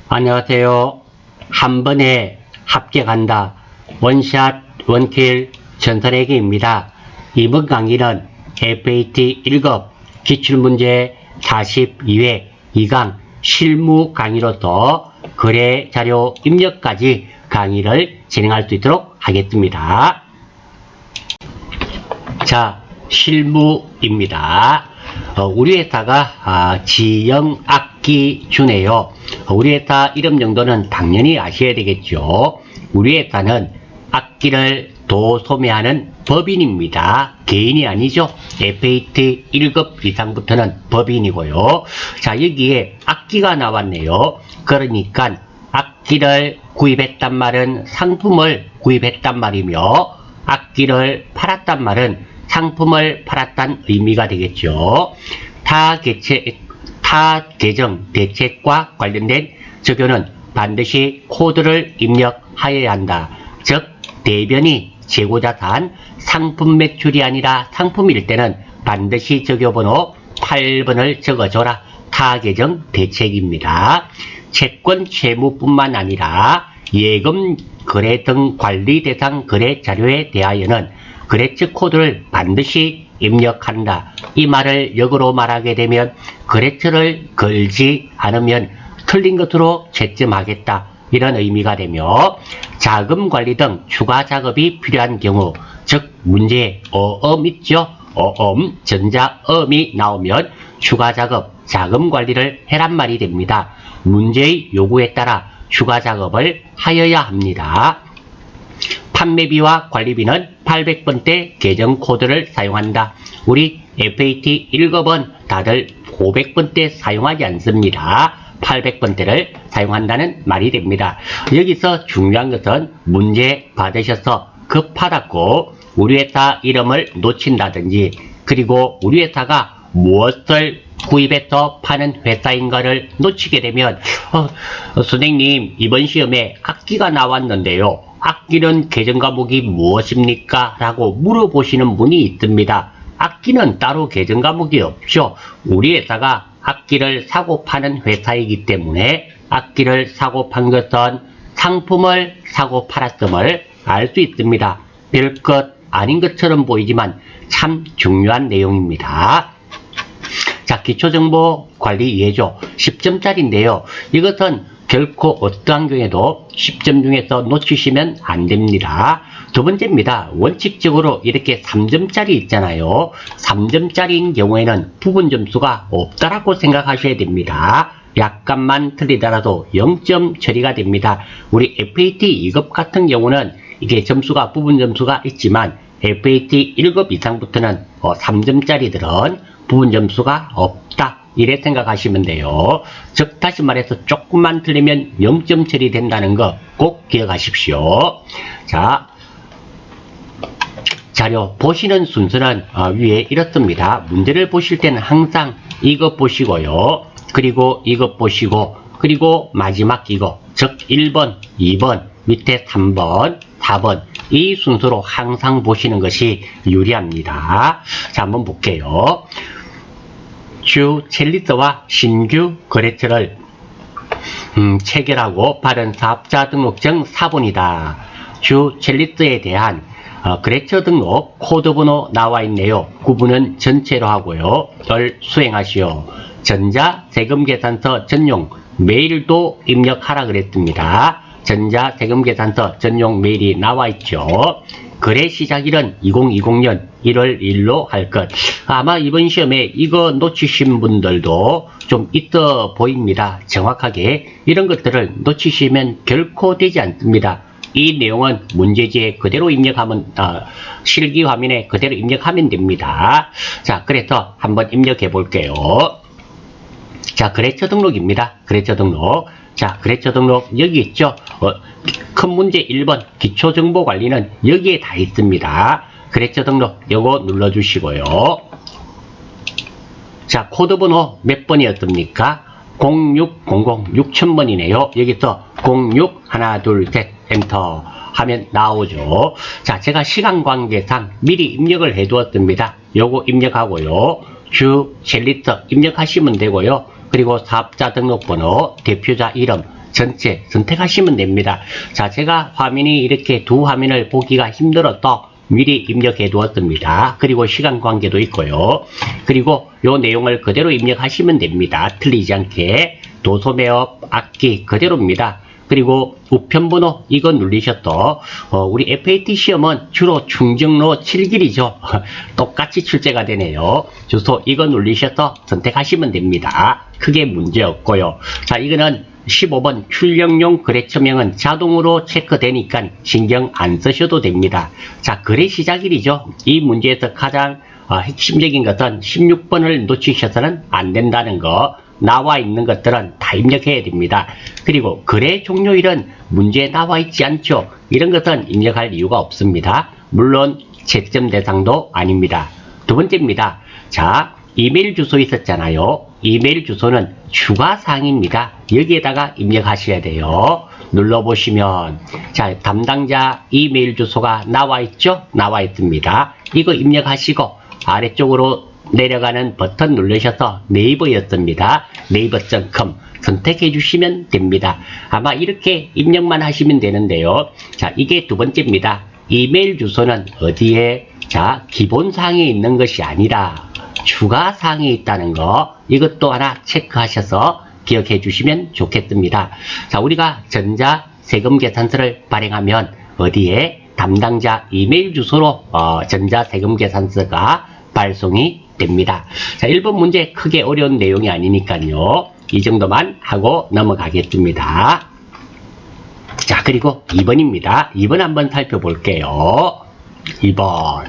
안녕하세요. 한 번에 합격한다. 원샷 원킬 전설에게입니다. 이번 강의는 FAT 1급 기출문제 42회 2강 실무 강의로서 거래 자료 입력까지 강의를 진행할 수 있도록 하겠습니다. 자, 실무입니다. 우리 회사가 지영악기 주네요. 우리 회사 이름 정도는 당연히 아셔야 되겠죠. 우리 회사는 악기를 도소매하는 법인입니다. 개인이 아니죠. FAT 1급 이상부터는 법인이고요. 자, 여기에 악기가 나왔네요. 그러니까 악기를 구입했단 말은 상품을 구입했단 말이며, 악기를 팔았단 말은 상품을 팔았다는 의미가 되겠죠. 타 계정 대책과 관련된 적용은 반드시 코드를 입력하여야 한다. 즉, 대변이 재고자산 상품 매출이 아니라 상품일 때는 반드시 적용번호 8번을 적어줘라. 타 계정 대책입니다. 채권 채무뿐만 아니라 예금 거래 등 관리 대상 거래 자료에 대하여는 거래처 코드를 반드시 입력한다. 이 말을 역으로 말하게 되면 거래처를 걸지 않으면 틀린 것으로 채점하겠다. 이런 의미가 되며, 자금 관리 등 추가 작업이 필요한 경우, 즉 문제에 어음 있죠. 어음, 전자음이 나오면 추가 작업, 자금 관리를 해란 말이 됩니다. 문제의 요구에 따라 추가 작업을 하여야 합니다. 판매비와 관리비는 800번대 계정 코드를 사용한다. 우리 FAT 1급은 다들 500번대 사용하지 않습니다. 800번대를 사용한다는 말이 됩니다. 여기서 중요한 것은 문제 받으셔서 급하다고 우리 회사 이름을 놓친다든지, 그리고 우리 회사가 무엇을 구입해서 파는 회사인가를 놓치게 되면 선생님, 이번 시험에 악기가 나왔는데요. 악기는 계정 과목이 무엇입니까? 라고 물어보시는 분이 있습니다. 악기는 따로 계정 과목이 없죠. 우리 회사가 악기를 사고 파는 회사이기 때문에 악기를 사고 판 것은 상품을 사고 팔았음을 알 수 있습니다. 별것 아닌 것처럼 보이지만 참 중요한 내용입니다. 자, 기초정보관리 예조 10점짜리인데요. 이것은 결코 어떠한 경우에도 10점 중에서 놓치시면 안 됩니다. 두 번째입니다. 원칙적으로 이렇게 3점짜리 있잖아요. 3점짜리인 경우에는 부분 점수가 없다라고 생각하셔야 됩니다. 약간만 틀리더라도 0점 처리가 됩니다. 우리 FAT 2급 같은 경우는 이게 점수가 부분 점수가 있지만 FAT 1급 이상부터는 3점짜리들은 부분 점수가 없다. 이래 생각하시면 돼요. 즉, 다시 말해서 조금만 틀리면 0점 처리된다는 거 꼭 기억하십시오. 자, 자료 보시는 순서는 위에 이렇습니다. 문제를 보실 때는 항상 이것 보시고요. 그리고 이것 보시고, 그리고 마지막 이거, 즉 1번, 2번, 밑에 3번, 4번 이 순서로 항상 보시는 것이 유리합니다. 자, 한번 볼게요. 주 첼리스와 신규 거래처를 체결하고 받은 사업자 등록증 사본이다. 주 첼리스에 대한 거래처 등록 코드번호 나와 있네요. 구분은 전체로 하고요. 을 수행하시오. 전자세금계산서 전용 메일도 입력하라 그랬습니다. 전자세금계산서 전용 메일이 나와 있죠. 거래 시작일은 2020년 1월 1일로 할 것. 아마 이번 시험에 이거 놓치신 분들도 좀 있어 보입니다. 정확하게 이런 것들을 놓치시면 결코 되지 않습니다. 이 내용은 문제지에 그대로 입력하면, 실기 화면에 그대로 입력하면 됩니다. 자, 그래서 한번 입력해 볼게요. 자, 거래처 등록입니다. 거래처 등록. 자, 거래처 등록 여기 있죠. 큰 문제 1번 기초정보관리는 여기에 다 있습니다. 거래처 등록 요거 눌러주시고요. 자, 코드번호 몇 번이었습니까? 0600 6000번이네요. 여기서 06 하나 둘 셋 엔터 하면 나오죠. 자, 제가 시간 관계상 미리 입력을 해 두었습니다. 요거 입력하고요. 주 젤리스 입력하시면 되고요. 그리고 사업자 등록번호, 대표자 이름, 전체 선택하시면 됩니다. 자, 제가 화면이 이렇게 두 화면을 보기가 힘들어도 미리 입력해 두었습니다. 그리고 시간 관계도 있고요. 그리고 요 내용을 그대로 입력하시면 됩니다. 틀리지 않게. 도소 매업, 악기 그대로입니다. 그리고 우편번호 이거 누르셔도 우리 FAT 시험은 주로 충정로 7길이죠. 똑같이 출제가 되네요. 주소 이거 누르셔서 선택하시면 됩니다. 크게 문제 없고요. 자, 이거는 15번 출력용 거래처명은 자동으로 체크되니까 신경 안 쓰셔도 됩니다. 자, 거래 시작일이죠. 이 문제에서 가장 핵심적인 것은 16번을 놓치셔서는 안 된다는 거. 나와 있는 것들은 다 입력해야 됩니다. 그리고 거래 종료일은 문제에 나와 있지 않죠. 이런 것은 입력할 이유가 없습니다. 물론 채점 대상도 아닙니다. 두 번째입니다. 자, 이메일 주소 있었잖아요. 이메일 주소는 추가사항입니다. 여기에다가 입력하셔야 돼요. 눌러보시면 자, 담당자 이메일 주소가 나와 있죠? 나와 있습니다. 이거 입력하시고 아래쪽으로 내려가는 버튼 누르셔서 네이버였습니다. 네이버.com 선택해 주시면 됩니다. 아마 이렇게 입력만 하시면 되는데요. 자, 이게 두 번째입니다. 이메일 주소는 어디에? 자, 기본사항에 있는 것이 아니라 추가사항에 있다는 거, 이것도 하나 체크하셔서 기억해 주시면 좋겠습니다. 자, 우리가 전자세금계산서를 발행하면 어디에? 담당자 이메일 주소로 전자세금계산서가 발송이 됩니다. 자, 1번 문제 크게 어려운 내용이 아니니까요. 이 정도만 하고 넘어가겠습니다. 자, 그리고 2번입니다. 2번 한번 살펴볼게요. 2번.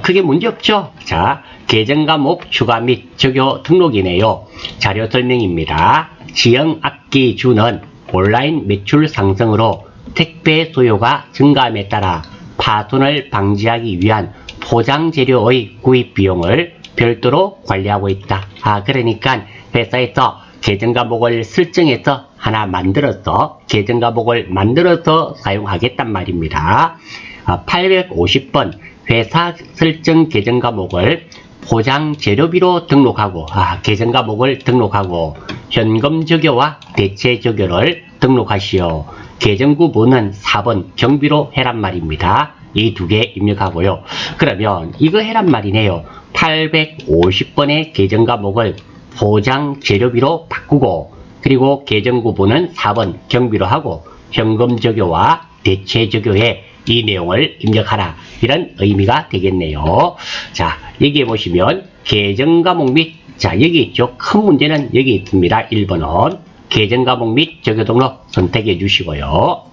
크게 문제 없죠? 자, 계정 과목 추가 및 적용 등록이네요. 자료 설명입니다. 지형 악기 주는 온라인 매출 상승으로 택배 소요가 증가함에 따라 파손을 방지하기 위한 포장 재료의 구입 비용을 별도로 관리하고 있다. 그러니까 회사에서 계정 과목을 설정해서 하나 만들어서 계정 과목을 만들어서 사용하겠단 말입니다. 850번 회사 설정 계정 과목을 포장 재료비로 등록하고 계정 과목을 등록하고 현금 적요와 대체 적요를 등록하시오. 계정 구분은 4번 경비로 해란 말입니다. 이 두 개 입력하고요. 그러면 이거 해란 말이네요. 850번의 계정 과목을 포장 재료비로 바꾸고 그리고 계정 구분은 4번 경비로 하고 현금 적요와 대체 적요에 이 내용을 입력하라. 이런 의미가 되겠네요. 자, 여기에 보시면 계정 과목 및 자, 여기 있죠. 큰 문제는 여기 있습니다. 1번은 계정 과목 및 적요 등록 선택해 주시고요.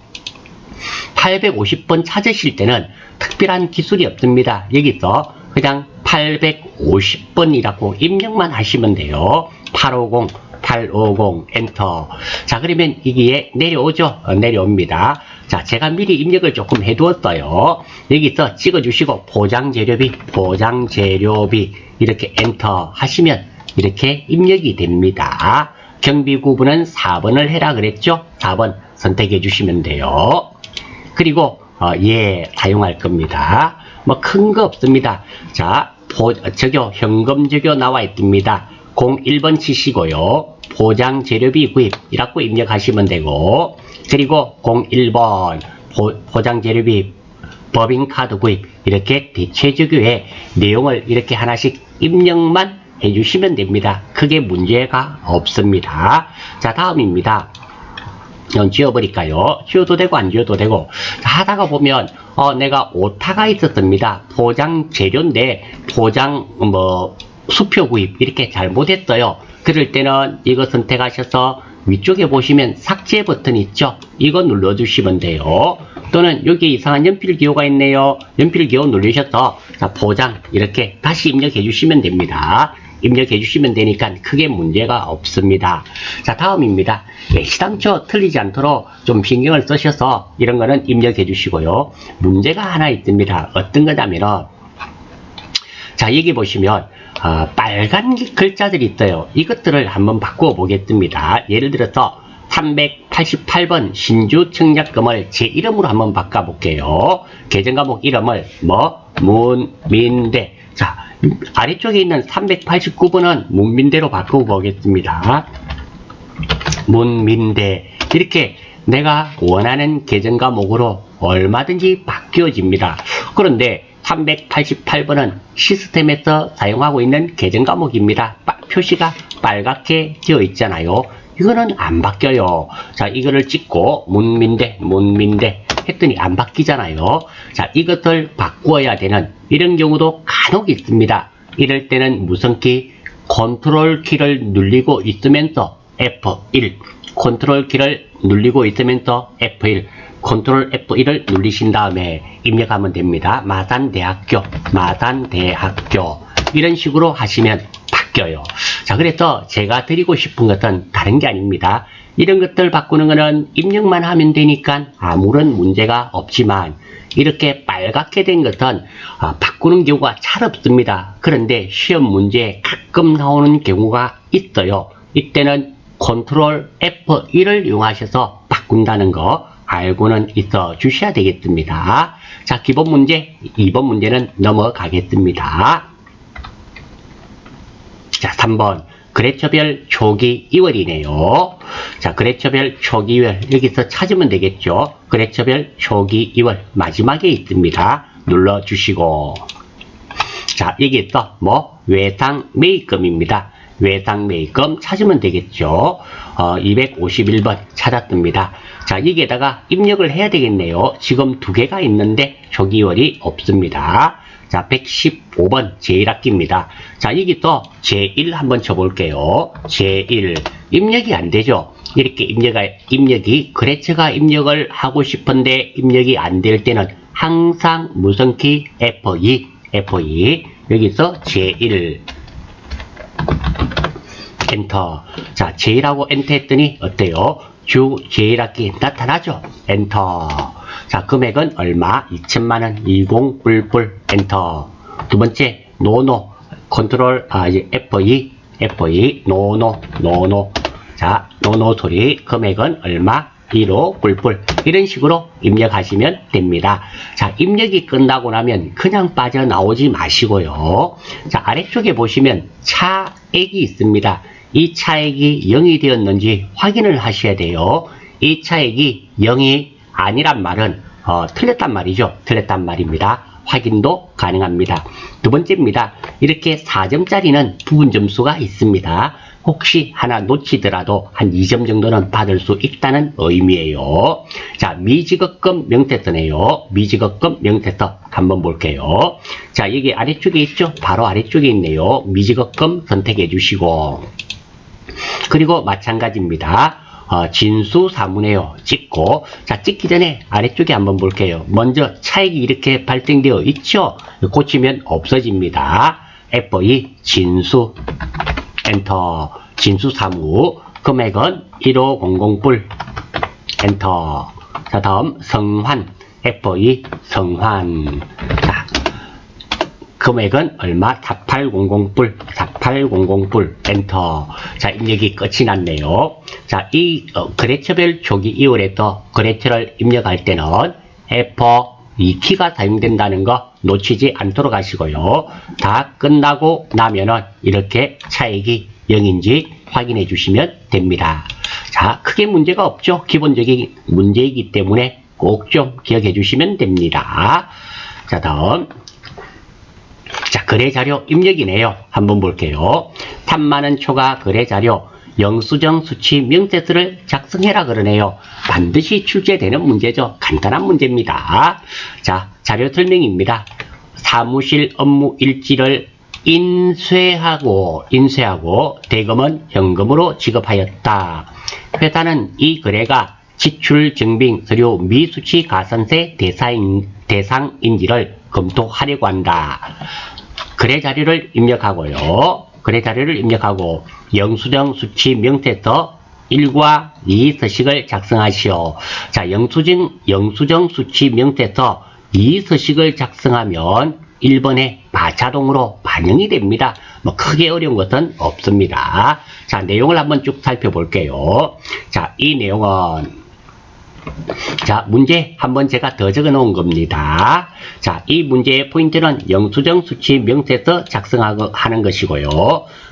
850번 찾으실 때는 특별한 기술이 없습니다. 여기서 그냥 850번이라고 입력만 하시면 돼요. 850, 850 엔터. 자, 그러면 이게 내려오죠? 내려옵니다. 자, 제가 미리 입력을 조금 해두었어요. 여기서 찍어주시고 포장재료비, 포장재료비 이렇게 엔터 하시면 이렇게 입력이 됩니다. 경비 구분은 4번을 해라 그랬죠? 4번 선택해 주시면 돼요. 그리고 사용할 겁니다. 뭐 큰 거 없습니다. 자, 적요 현금 적요 나와 있습니다. 01번 치시고요. 포장 재료비 구입 이라고 입력하시면 되고 그리고 01번 포장 재료비 법인카드 구입 이렇게 대체 적요에 내용을 이렇게 하나씩 입력만 해주시면 됩니다. 크게 문제가 없습니다. 자, 다음입니다. 이건 지워버릴까요? 지워도 되고 안 지워도 되고. 자, 하다가 보면 내가 오타가 있었습니다. 포장 재료인데 포장 수표 구입 이렇게 잘못했어요. 그럴 때는 이거 선택하셔서 위쪽에 보시면 삭제 버튼 있죠? 이거 눌러주시면 돼요. 또는 여기 이상한 연필 기호가 있네요. 연필 기호 누르셔서 자, 포장 이렇게 다시 입력해 주시면 됩니다. 입력해 주시면 되니까 크게 문제가 없습니다. 자, 다음입니다. 시당초 틀리지 않도록 좀 신경을 쓰셔서 이런 거는 입력해 주시고요. 문제가 하나 있습니다. 어떤 거냐면은 자, 여기 보시면 빨간 글자들이 있어요. 이것들을 한번 바꾸어 보겠습니다. 예를 들어서 388번 신주 청약금을 제 이름으로 한번 바꿔 볼게요. 계정 과목 이름을 문민대. 자, 아래쪽에 있는 389번은 문민대로 바꾸어 보겠습니다. 문민대 이렇게 내가 원하는 계정 과목으로 얼마든지 바뀌어집니다. 그런데 388번은 시스템에서 사용하고 있는 계정 과목입니다. 표시가 빨갛게 되어 있잖아요. 이거는 안 바뀌어요. 자, 이거를 찍고 문민대 했더니 안 바뀌잖아요. 자, 이것을 바꾸어야 되는 이런 경우도 간혹 있습니다. 이럴 때는 무슨 키? 컨트롤 키를 누르고 있으면서 F1, 컨트롤 키를 누르고 있으면서 F1, 컨트롤 F1을 누르신 다음에 입력하면 됩니다. 마산대학교 이런 식으로 하시면 바뀌어요. 자, 그래서 제가 드리고 싶은 것은 다른 게 아닙니다. 이런 것들 바꾸는 거는 입력만 하면 되니까 아무런 문제가 없지만 이렇게 빨갛게 된 것은 바꾸는 경우가 잘 없습니다. 그런데 시험 문제에 가끔 나오는 경우가 있어요. 이때는 컨트롤 F1을 이용하셔서 바꾼다는 거 알고는 있어 주셔야 되겠습니다. 자, 기본 문제 2번 문제는 넘어가겠습니다. 자, 3번 거래처별 초기 2월이네요. 자, 거래처별 초기 2월 여기서 찾으면 되겠죠. 거래처별 초기 2월 마지막에 있습니다. 눌러주시고, 자, 여기서 외상 매입금입니다. 외상 매입금 찾으면 되겠죠. 251번 찾았습니다. 자, 여기에다가 입력을 해야 되겠네요. 지금 두 개가 있는데 초기 2월이 없습니다. 자, 115번 제1학기입니다. 자, 여기서 제1 한번 쳐볼게요. 제1 입력이 안 되죠. 이렇게 입력이 거래처가 입력을 하고 싶은데 입력이 안 될 때는 항상 무슨 키? F2 여기서 제1 엔터. 자, 제1하고 엔터 했더니 어때요? 주 제1학기 나타나죠? 엔터. 자, 금액은 얼마? 2천만원 20불 엔터. 두 번째 노노 컨트롤 이제 F2 노노. 자, 노노 소리 금액은 얼마? 1호 뿔뿔 이런 식으로 입력하시면 됩니다. 자, 입력이 끝나고 나면 그냥 빠져나오지 마시고요. 자, 아래쪽에 보시면 차액이 있습니다. 이 차액이 0이 되었는지 확인을 하셔야 돼요. 이 차액이 0이 아니란 말은 틀렸단 말이죠. 틀렸단 말입니다. 확인도 가능합니다. 두 번째입니다. 이렇게 4점짜리는 부분 점수가 있습니다. 혹시 하나 놓치더라도 한 2점 정도는 받을 수 있다는 의미예요. 자, 미지급금 명세서네요. 미지급금 명세서 한번 볼게요. 자, 여기 아래쪽에 있죠? 바로 아래쪽에 있네요. 미지급금 선택해 주시고, 그리고 마찬가지입니다. 진수사무네요. 찍고, 자, 찍기 전에 아래쪽에 한번 볼게요. 먼저 차액이 이렇게 발생되어 있죠? 고치면 없어집니다. F2 진수 엔터. 진수사무 금액은 1500불 엔터. 자, 다음 성환 F2 성환. 자, 금액은 얼마? 4800불 엔터. 자, 입력이 끝이 났네요. 자, 이 거래처별 초기 2월에도 거래처를 입력할 때는 F2키가 사용된다는 거 놓치지 않도록 하시고요. 다 끝나고 나면은 이렇게 차액이 0인지 확인해 주시면 됩니다. 자, 크게 문제가 없죠. 기본적인 문제이기 때문에 꼭 좀 기억해 주시면 됩니다. 자, 다음. 자, 거래자료 입력이네요. 한번 볼게요. 3만원 초과 거래자료 영수증 수치 명세서를 작성해라 그러네요. 반드시 출제되는 문제죠. 간단한 문제입니다. 자, 자료 설명입니다. 사무실 업무 일지를 인쇄하고 대금은 현금으로 지급하였다. 회사는 이 거래가 지출 증빙 서류 미수치 가산세 대상인지를 검토하려고 한다. 거래 자료를 입력하고요. 영수증 수치 명세서 1과 2 서식을 작성하시오. 자, 영수증 수치 명세서 2 서식을 작성하면 1번에 자동으로 반영이 됩니다. 크게 어려운 것은 없습니다. 자, 내용을 한번 쭉 살펴볼게요. 자, 이 내용은 자, 문제 한번 제가 더 적어 놓은 겁니다. 자, 이 문제의 포인트는 영수증 수치 명세서 작성하는 것이고요.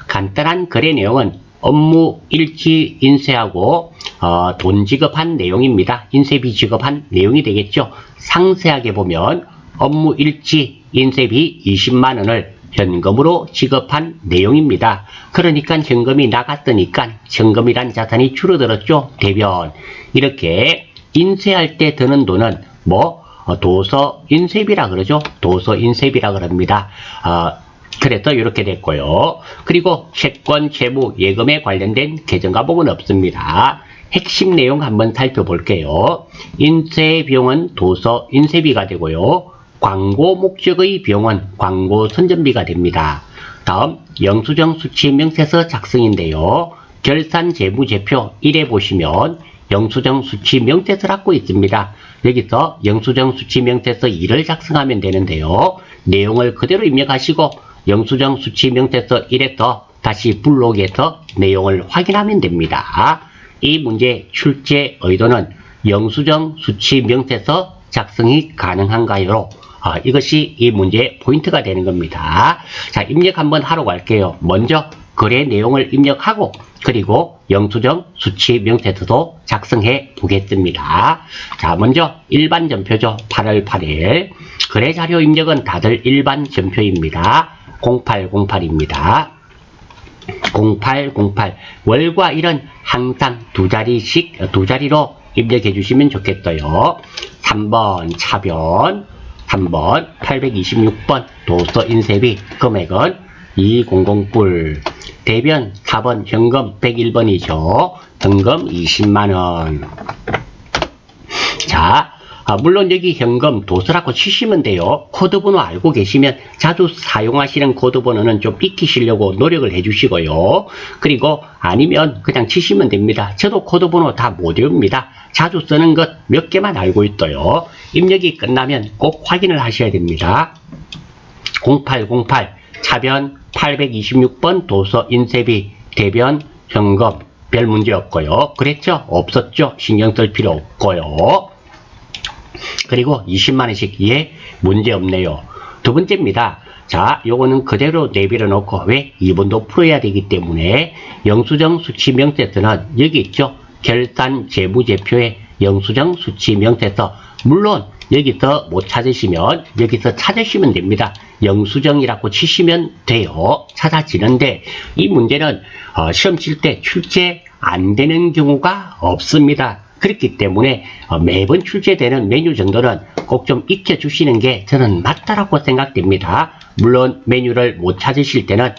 간단한 거래 내용은 업무 일지 인쇄하고 돈 지급한 내용입니다. 인쇄비 지급한 내용이 되겠죠. 상세하게 보면 업무 일지 인쇄비 20만 원을 현금으로 지급한 내용입니다. 그러니까 현금이 나갔으니까 현금이란 자산이 줄어들었죠. 대변. 이렇게 인쇄할 때 드는 돈은 도서 인쇄비라 그러죠. 도서 인쇄비라 그럽니다. 그래서 이렇게 됐고요. 그리고 채권, 채무, 예금에 관련된 계정과목은 없습니다. 핵심 내용 한번 살펴볼게요. 인쇄 비용은 도서 인쇄비가 되고요. 광고 목적의 비용은 광고 선전비가 됩니다. 다음 영수증 수취 명세서 작성인데요. 결산 재무제표 1에 보시면 영수증 수취 명세서라고 있습니다. 여기서 영수증 수취 명세서 2를 작성하면 되는데요. 내용을 그대로 입력하시고 영수증 수취 명세서 1에서 다시 블록에서 내용을 확인하면 됩니다. 이 문제 출제 의도는 영수증 수취 명세서 작성이 가능한가요? 이것이 이 문제의 포인트가 되는 겁니다. 자, 입력 한번 하러 갈게요. 먼저 거래 내용을 입력하고 그리고 영수증 수취 명세서도 작성해 보겠습니다. 자, 먼저 일반 전표죠. 8월 8일 거래 자료 입력은 다들 일반 전표입니다. 0808입니다. 0808 월과 일은 항상 두 자리로 입력해 주시면 좋겠어요. 3번 차변, 3번 826번 도서 인쇄비 금액은 200불, 대변 4번 현금 101번이죠. 현금 20만원. 자, 물론 여기 현금 도서라고 치시면 돼요. 코드번호 알고 계시면 자주 사용하시는 코드번호는 좀 익히시려고 노력을 해주시고요. 그리고 아니면 그냥 치시면 됩니다. 저도 코드번호 다 못 외웁니다. 자주 쓰는 것 몇 개만 알고 있어요. 입력이 끝나면 꼭 확인을 하셔야 됩니다. 0808 차변 826번 도서 인쇄비 대변 현금 별 문제 없고요. 그랬죠? 없었죠? 신경 쓸 필요 없고요. 그리고 20만원씩 예 문제 없네요. 두 번째입니다. 자, 요거는 그대로 내비려 놓고 왜 2번도 풀어야 되기 때문에 영수증 수취 명세서는 여기 있죠. 결산 재무제표에 영수증 수취 명세서 물론 여기서 못 찾으시면 여기서 찾으시면 됩니다. 영수증이라고 치시면 돼요. 찾아지는데 이 문제는 시험 칠 때 출제 안 되는 경우가 없습니다. 그렇기 때문에 매번 출제되는 메뉴 정도는 꼭 좀 익혀주시는 게 저는 맞다라고 생각됩니다. 물론 메뉴를 못 찾으실 때는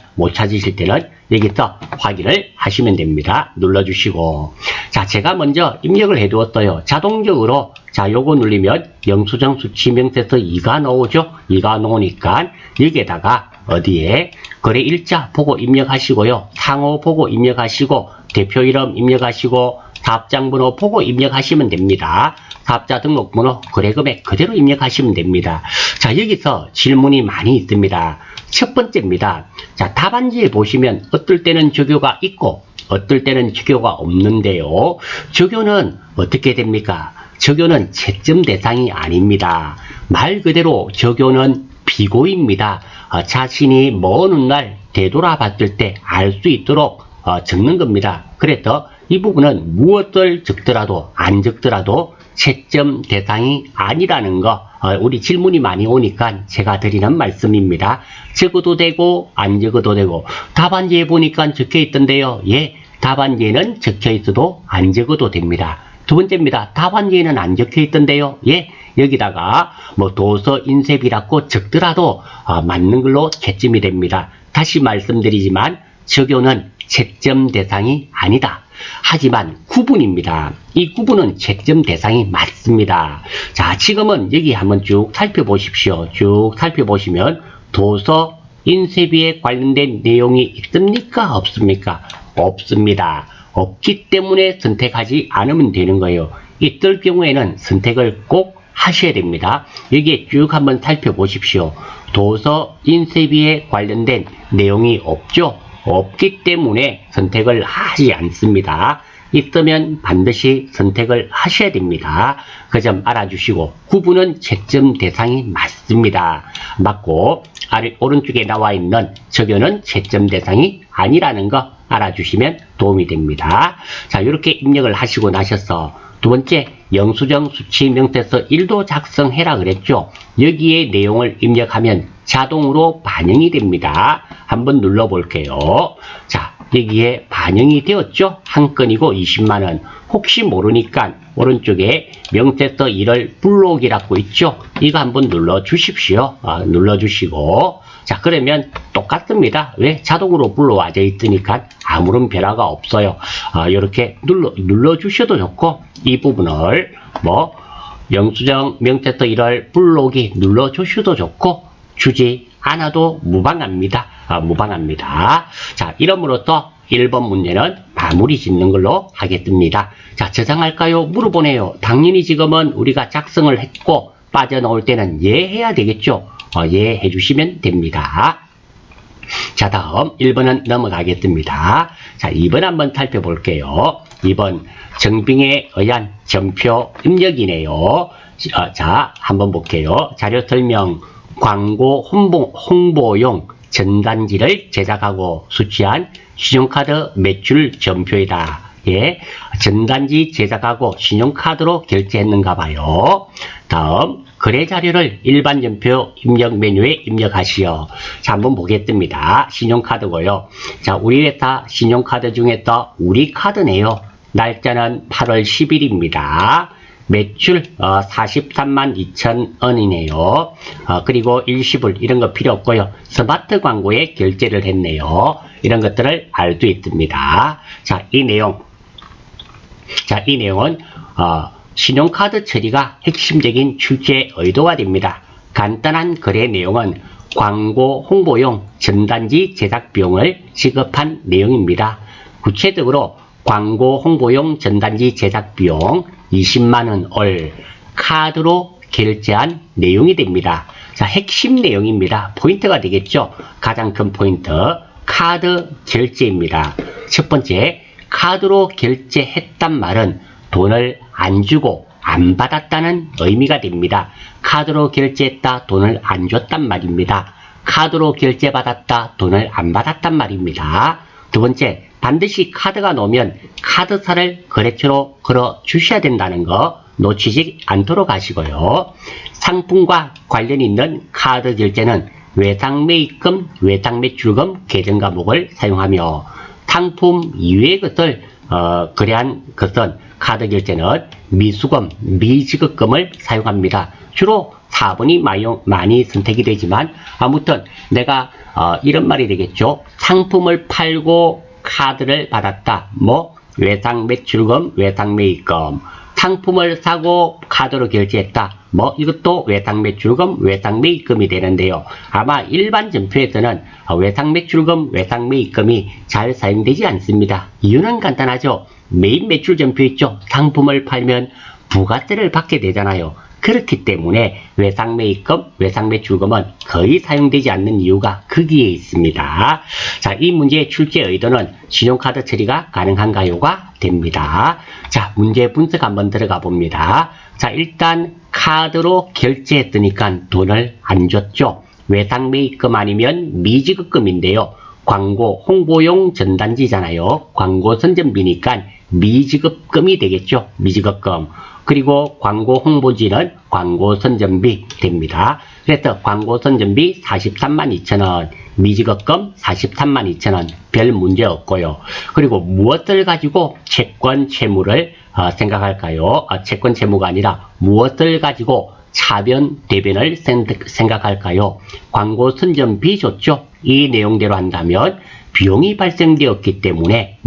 여기서 확인을 하시면 됩니다. 눌러주시고 자, 제가 먼저 입력을 해두었어요. 자동적으로 자, 요거 누르면 영수증 수취 명세서 2가 나오죠. 2가 나오니까 여기에다가 어디에 거래 일자 보고 입력하시고요. 상호 보고 입력하시고 대표 이름 입력하시고 사업장 번호 보고 입력하시면 됩니다. 사업자 등록번호, 거래금액 그대로 입력하시면 됩니다. 자, 여기서 질문이 많이 있습니다. 첫 번째입니다. 자, 답안지에 보시면 어떨 때는 적요가 있고 어떨 때는 적요가 없는데요. 적요는 어떻게 됩니까? 적요는 채점 대상이 아닙니다. 말 그대로 적요는 비고입니다. 자신이 먼 훗날 되돌아봤을 때 알 수 있도록 적는 겁니다. 그래서 이 부분은 무엇을 적더라도 안 적더라도 채점 대상이 아니라는 거 우리 질문이 많이 오니까 제가 드리는 말씀입니다. 적어도 되고 안 적어도 되고 답안지에 보니까 적혀 있던데요. 예, 답안지에는 적혀 있어도 안 적어도 됩니다. 두 번째입니다. 답안지에는 안 적혀 있던데요. 예, 여기다가 도서 인쇄비라고 적더라도 맞는 걸로 채점이 됩니다. 다시 말씀드리지만 적요는 채점 대상이 아니다. 하지만 구분입니다. 이 구분은 채점 대상이 맞습니다. 자, 지금은 여기 한번 쭉 살펴보십시오. 쭉 살펴보시면 도서 인쇄비에 관련된 내용이 있습니까? 없습니까? 없습니다. 없기 때문에 선택하지 않으면 되는 거예요. 있을 경우에는 선택을 꼭 하셔야 됩니다. 여기에 쭉 한번 살펴보십시오. 도서 인쇄비에 관련된 내용이 없죠? 없기 때문에 선택을 하지 않습니다. 있으면 반드시 선택을 하셔야 됩니다. 그 점 알아주시고 구분은 채점 대상이 맞습니다. 맞고 오른쪽에 나와 있는 적요는 채점 대상이 아니라는 거 알아주시면 도움이 됩니다. 자, 이렇게 입력을 하시고 나셔서 두 번째, 영수증 수치 명세서 1도 작성해라 그랬죠. 여기에 내용을 입력하면 자동으로 반영이 됩니다. 한번 눌러볼게요. 자, 여기에 반영이 되었죠. 한 건이고 20만원. 혹시 모르니까 오른쪽에 명세서 1월 불록이라고 있죠. 이거 한번 눌러주십시오. 눌러주시고, 자, 그러면 똑같습니다. 왜? 자동으로 불러와져 있으니까 아무런 변화가 없어요. 이렇게 눌러주셔도 좋고, 이 부분을 영수증 명세서 1월 불록이 눌러주셔도 좋고, 주지 않아도 무방합니다. 무방합니다. 자, 이러므로써 1번 문제는 마무리 짓는 걸로 하겠습니다. 자, 저장할까요? 물어보네요. 당연히 지금은 우리가 작성을 했고, 빠져나올 때는 예 해야 되겠죠. 예 해주시면 됩니다. 자, 다음 1번은 넘어가겠습니다. 자, 2번 한번 살펴볼게요. 2번 정빙에 의한 전표 입력이네요. 자, 한번 볼게요. 자료 설명, 광고 홍보용 전단지를 제작하고 수취한 신용카드 매출 전표이다. 예, 전단지 제작하고 신용카드로 결제했는가 봐요. 다음, 거래 자료를 일반 전표 입력 메뉴에 입력하시오. 자, 한번 보겠습니다. 신용카드고요. 자, 우리 회사 신용카드 중에서 우리 카드네요. 날짜는 8월 10일입니다. 매출 43만 2천 원이네요. 그리고 일시불 이런 거 필요 없고요. 스마트 광고에 결제를 했네요. 이런 것들을 알 수 있습니다. 자, 이 내용은 신용카드 처리가 핵심적인 출제 의도가 됩니다. 간단한 거래 내용은 광고 홍보용 전단지 제작 비용을 지급한 내용입니다. 구체적으로 광고 홍보용 전단지 제작 비용 20만원을 카드로 결제한 내용이 됩니다. 자, 핵심 내용입니다. 포인트가 되겠죠. 가장 큰 포인트, 카드 결제입니다. 첫 번째, 카드로 결제했단 말은 돈을 안 주고 안 받았다는 의미가 됩니다. 카드로 결제했다, 돈을 안 줬단 말입니다. 카드로 결제받았다, 돈을 안 받았단 말입니다. 두 번째, 반드시 카드가 나오면 카드사를 거래처로 걸어 주셔야 된다는 거 놓치지 않도록 하시고요. 상품과 관련 있는 카드 결제는 외상매입금, 외상매출금 계정 과목을 사용하며 상품 이외의 것을 거래한 것은 카드 결제는 미수금, 미지급금을 사용합니다. 주로 4번이 많이 선택이 되지만 아무튼 내가 이런 말이 되겠죠. 상품을 팔고 카드를 받았다. 외상매출금, 외상매입금. 상품을 사고 카드로 결제했다. 이것도 외상매출금, 외상매입금이 되는데요. 아마 일반 전표에서는 외상매출금, 외상매입금이 잘 사용되지 않습니다. 이유는 간단하죠. 매입 매출 전표 있죠. 상품을 팔면 부가세를 받게 되잖아요. 그렇기 때문에 외상매입금, 외상매출금은 거의 사용되지 않는 이유가 거기에 있습니다. 자, 이 문제의 출제 의도는 신용카드 처리가 가능한가요가 됩니다. 자, 문제 분석 한번 들어가 봅니다. 자, 일단 카드로 결제했으니까 돈을 안 줬죠. 외상매입금 아니면 미지급금인데요. 광고 홍보용 전단지잖아요. 광고 선전비니까 미지급금이 되겠죠. 미지급금. 그리고 광고 홍보지는 광고 선전비 됩니다. 그래서 광고 선전비 43만 2천원, 미지급금 43만 2천원, 별 문제 없고요. 그리고 무엇을 가지고 채권 채무를 생각할까요? 채권 채무가 아니라 무엇을 가지고 차변 대변을 생각할까요? 광고 선전비 좋죠? 이 내용대로 한다면 비용이 발생되었기 때문에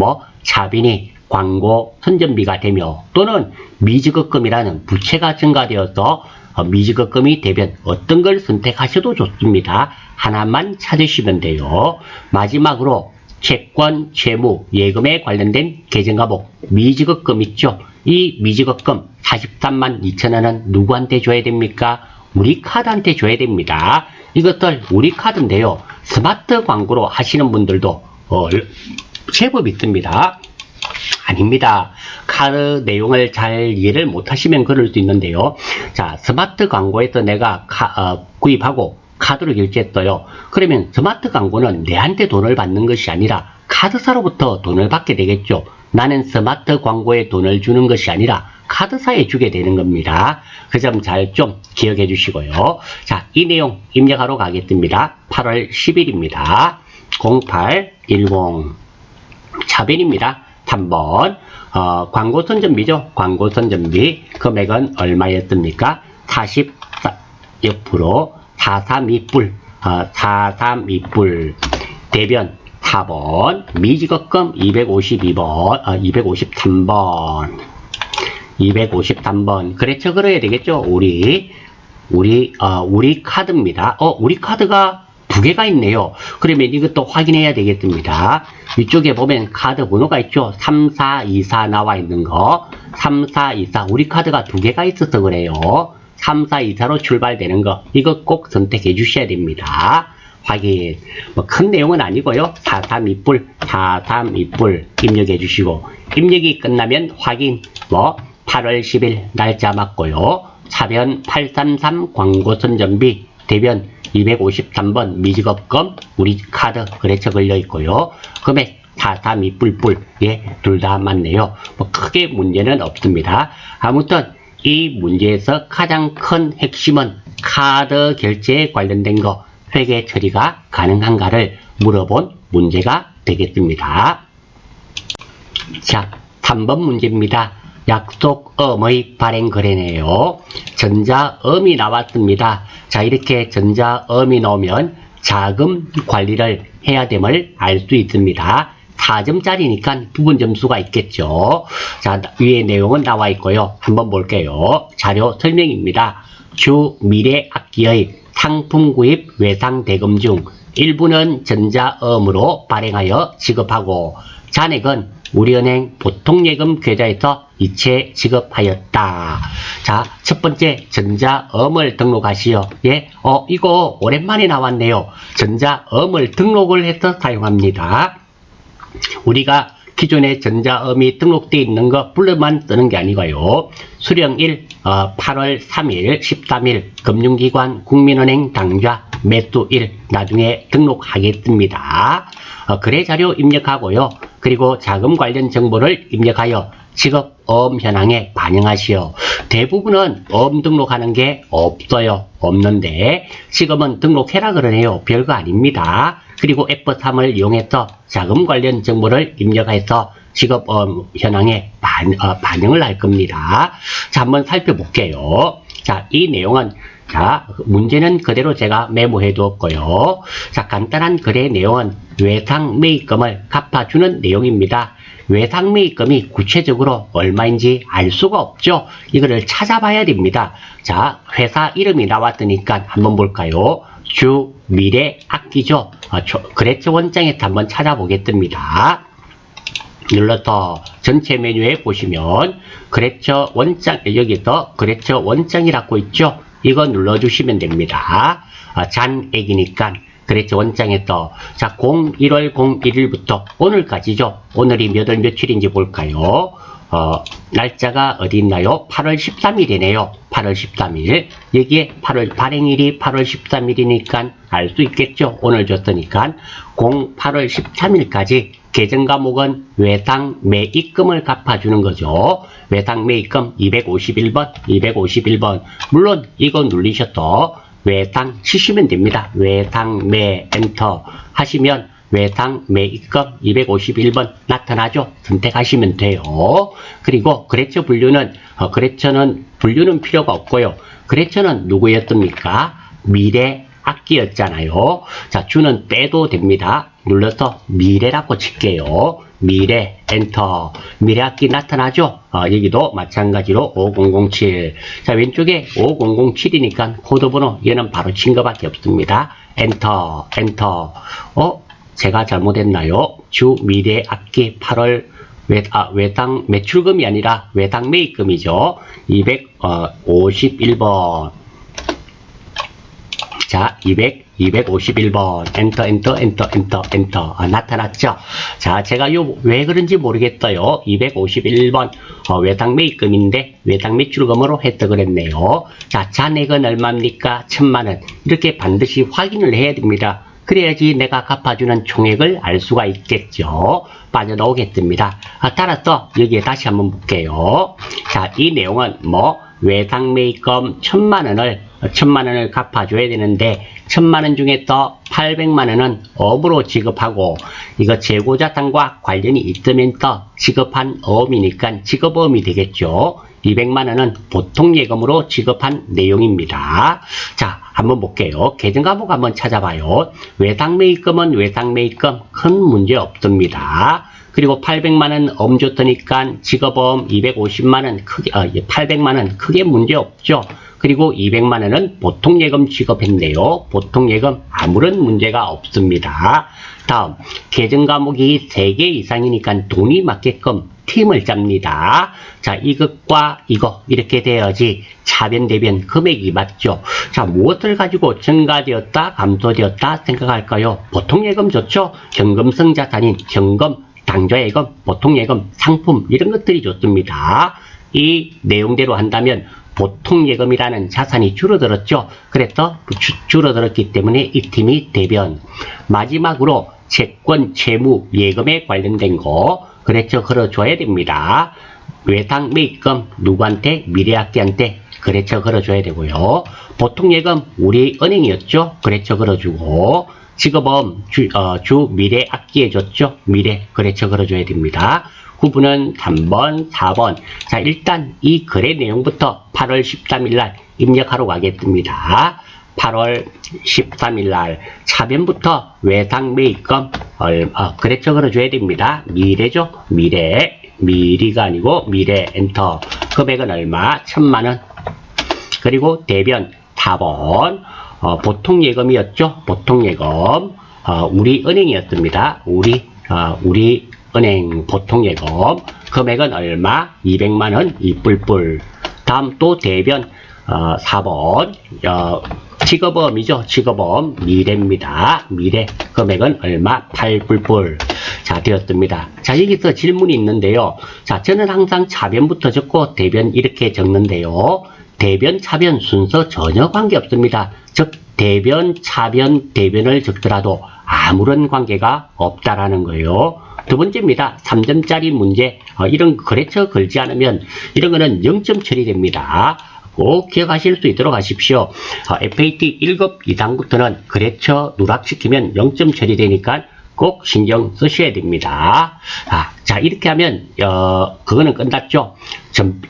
차변이 광고 선전비가 되며 또는 미지급금이라는 부채가 증가되어서 미지급금이 되면 어떤 걸 선택하셔도 좋습니다. 하나만 찾으시면 돼요. 마지막으로 채권, 채무, 예금에 관련된 계정과목 미지급금 있죠. 이 미지급금 43만 2천원은 누구한테 줘야 됩니까? 우리 카드한테 줘야 됩니다. 이것들 우리 카드인데요. 스마트 광고로 하시는 분들도 제법 있습니다. 아닙니다. 카드 내용을 잘 이해를 못하시면 그럴 수 있는데요. 자, 스마트 광고에서 내가 구입하고 카드로 결제했어요. 그러면 스마트 광고는 내한테 돈을 받는 것이 아니라 카드사로부터 돈을 받게 되겠죠. 나는 스마트 광고에 돈을 주는 것이 아니라 카드사에 주게 되는 겁니다. 그 점 잘 좀 기억해 주시고요. 자, 이 내용 입력하러 가겠습니다. 8월 10일입니다. 0810 차변입니다. 3번 광고 선전비죠. 광고 선전비 금액은 얼마였습니까? 44% 432불 432불 대변 4번 미지급금 252번 253번 그렇죠. 그래야 되겠죠. 우리 카드입니다. 우리 카드가 두 개가 있네요. 그러면 이것도 확인해야 되겠습니다. 이쪽에 보면 카드 번호가 있죠. 3424 나와 있는 거. 3424. 우리 카드가 두 개가 있어서 그래요. 3424로 출발되는 거. 이거 꼭 선택해 주셔야 됩니다. 확인. 뭐 큰 내용은 아니고요. 432불 입력해 주시고. 입력이 끝나면 확인. 8월 10일 날짜 맞고요. 차변 833 광고 선전비. 대변 253번 미지급금 우리 카드 거래처 걸려 있고요. 금액 432불 예, 둘 다 맞네요. 뭐 크게 문제는 없습니다. 아무튼 이 문제에서 가장 큰 핵심은 카드 결제에 관련된 거 회계 처리가 가능한가를 물어본 문제가 되겠습니다. 자, 3번 문제입니다. 약속음의 발행 거래네요. 전자음이 나왔습니다. 자, 이렇게 전자음이 나오면 자금 관리를 해야 됨을 알 수 있습니다. 4점짜리니까 부분 점수가 있겠죠. 자, 위에 내용은 나와 있고요. 한번 볼게요. 자료 설명입니다. 주 미래 악기의 상품 구입 외상 대금 중 일부는 전자음으로 발행하여 지급하고 잔액은 우리은행 보통예금 계좌에서 이체 지급하였다. 자, 첫 번째 전자음을 등록하시오. 예, 이거 오랜만에 나왔네요. 전자음을 등록을 해서 사용합니다. 우리가 기존에 전자음이 등록되어 있는 거 불러만 쓰는 게 아니고요. 수령일 8월 3일, 13일 금융기관 국민은행 당좌 매수일 나중에 등록하겠습니다. 거래 자료 입력하고요. 그리고 자금 관련 정보를 입력하여 지급음 현황에 반영하시오. 대부분은 음 등록하는 게 없어요. 없는데 지금은 등록해라 그러네요. 별거 아닙니다. 그리고 F3을 이용해서 자금 관련 정보를 입력해서 지급음 현황에 반영을 할 겁니다. 자, 한번 살펴볼게요. 자, 이 내용은 자, 문제는 그대로 제가 메모해 두었고요. 자, 간단한 거래 내용은 외상 매입금을 갚아주는 내용입니다. 외상 매입금이 구체적으로 얼마인지 알 수가 없죠. 이거를 찾아봐야 됩니다. 자, 회사 이름이 나왔으니까 한번 볼까요? 주 미래 악기죠. 거래처 원장에서 한번 찾아보겠습니다. 눌러서 전체 메뉴에 보시면 거래처 원장, 여기서 거래처 원장이라고 있죠. 이거 눌러주시면 됩니다. 잔액이니까 거래처 원장에서 자 01월 01일부터 오늘까지죠. 오늘이 몇 월 며칠인지 볼까요? 날짜가 어디 있나요? 8월 13일이네요. 8월 13일. 여기에 발행일이 8월 13일이니까 알 수 있겠죠. 오늘 줬으니까 8월 13일까지 계정 과목은 외상 매입금을 갚아주는 거죠. 외상 매입금 251번. 물론 이거 누르셔서 외상 치시면 됩니다. 외상 매 엔터 하시면 외상 매입금 251번 나타나죠. 선택하시면 돼요. 그리고 거래처 분류는 거래처는 분류는 필요가 없고요. 거래처는 누구였습니까? 미래 악기였잖아요. 자, 주는 빼도 됩니다. 눌러서 미래라고 칠게요. 미래 엔터. 미래 악기 나타나죠? 여기도 마찬가지로 5007. 자, 왼쪽에 5007이니까 코드번호 얘는 바로 친 거밖에 없습니다. 엔터. 제가 잘못했나요? 주 미래 악기 8월 외상 매출금이 아니라 외상 매입금이죠. 251번. 자, 251번 엔터 엔터 엔터 엔터 엔터 나타났죠. 자, 제가 왜 그런지 모르겠어요. 251번 외상 매입금인데 외상 매출금으로 획득을 했네요. 자, 잔액은 얼마입니까? 1000만원. 이렇게 반드시 확인을 해야 됩니다. 그래야지 내가 갚아주는 총액을 알 수가 있겠죠. 빠져나오겠습니다. 따라서 여기에 다시 한번 볼게요. 자, 이 내용은 외상 매입금 1000만원을 갚아줘야 되는데 1000만원 중에서 800만원은 업으로 지급하고 이거 재고자산과 관련이 있으면서 지급한 어음이니까 지급어음이 되겠죠. 200만원은 보통예금으로 지급한 내용입니다. 자, 한번 볼게요. 계정과목 한번 찾아봐요. 외상 매입금은 외상 매입금 큰 문제 없습니다. 그리고 800만원 엄 줬으니까 지급어음 250만원 크게 800만원 크게 문제 없죠. 그리고 200만원은 보통예금 지급했네요. 보통예금 아무런 문제가 없습니다. 다음, 계정과목이 3개 이상이니까 돈이 맞게끔 팀을 짭니다. 자, 이것과 이거 이렇게 돼야지 차변 대변 금액이 맞죠. 자, 무엇을 가지고 증가되었다 감소되었다 생각할까요? 보통예금 좋죠. 현금성 자산인 현금, 당좌예금, 보통예금, 상품 이런 것들이 좋습니다. 이 내용대로 한다면 보통예금이라는 자산이 줄어들었죠. 그래서 줄어들었기 때문에 이 팀이 대변. 마지막으로 채권, 채무, 예금에 관련된 거 거래처 걸어줘야 됩니다. 외상 매입금 누구한테? 미래학계한테 거래처 걸어줘야 되고요. 보통예금 우리 은행이었죠. 거래처 걸어주고 지급어음 주 미래학기에 줬죠. 미래 거래처 걸어줘야 됩니다. 구분은 3번, 4번. 자, 일단 이 거래 내용부터 8월 13일 날 입력하러 가겠습니다. 8월 13일 날 차변부터 외상 매입금 거래처 걸어줘야 됩니다. 미래죠. 미래가 아니고 미래 엔터. 금액은 얼마? 1000만원. 그리고 대변 4번 보통예금이었죠. 보통예금 우리 은행이었습니다. 우리 은행 보통예금 금액은 얼마? 200만원 이뿔뿔. 다음 또 대변 4번 지급어음이죠. 지급어음 미래입니다. 미래 금액은 얼마? 8뿔뿔. 자, 되었습니다. 자, 여기서 질문이 있는데요. 자, 저는 항상 차변부터 적고 대변 이렇게 적는데요. 대변, 차변 순서 전혀 관계없습니다. 즉 대변, 차변, 대변을 적더라도 아무런 관계가 없다라는 거예요. 두 번째입니다. 3점짜리 문제. 이런 거래처 걸지 않으면 이런 거는 0점 처리됩니다. 꼭 기억하실 수 있도록 하십시오. FAT 1급 이상부터는 거래처 누락시키면 0점 처리되니까 꼭 신경 쓰셔야 됩니다. 자, 이렇게 하면 그거는 끝났죠.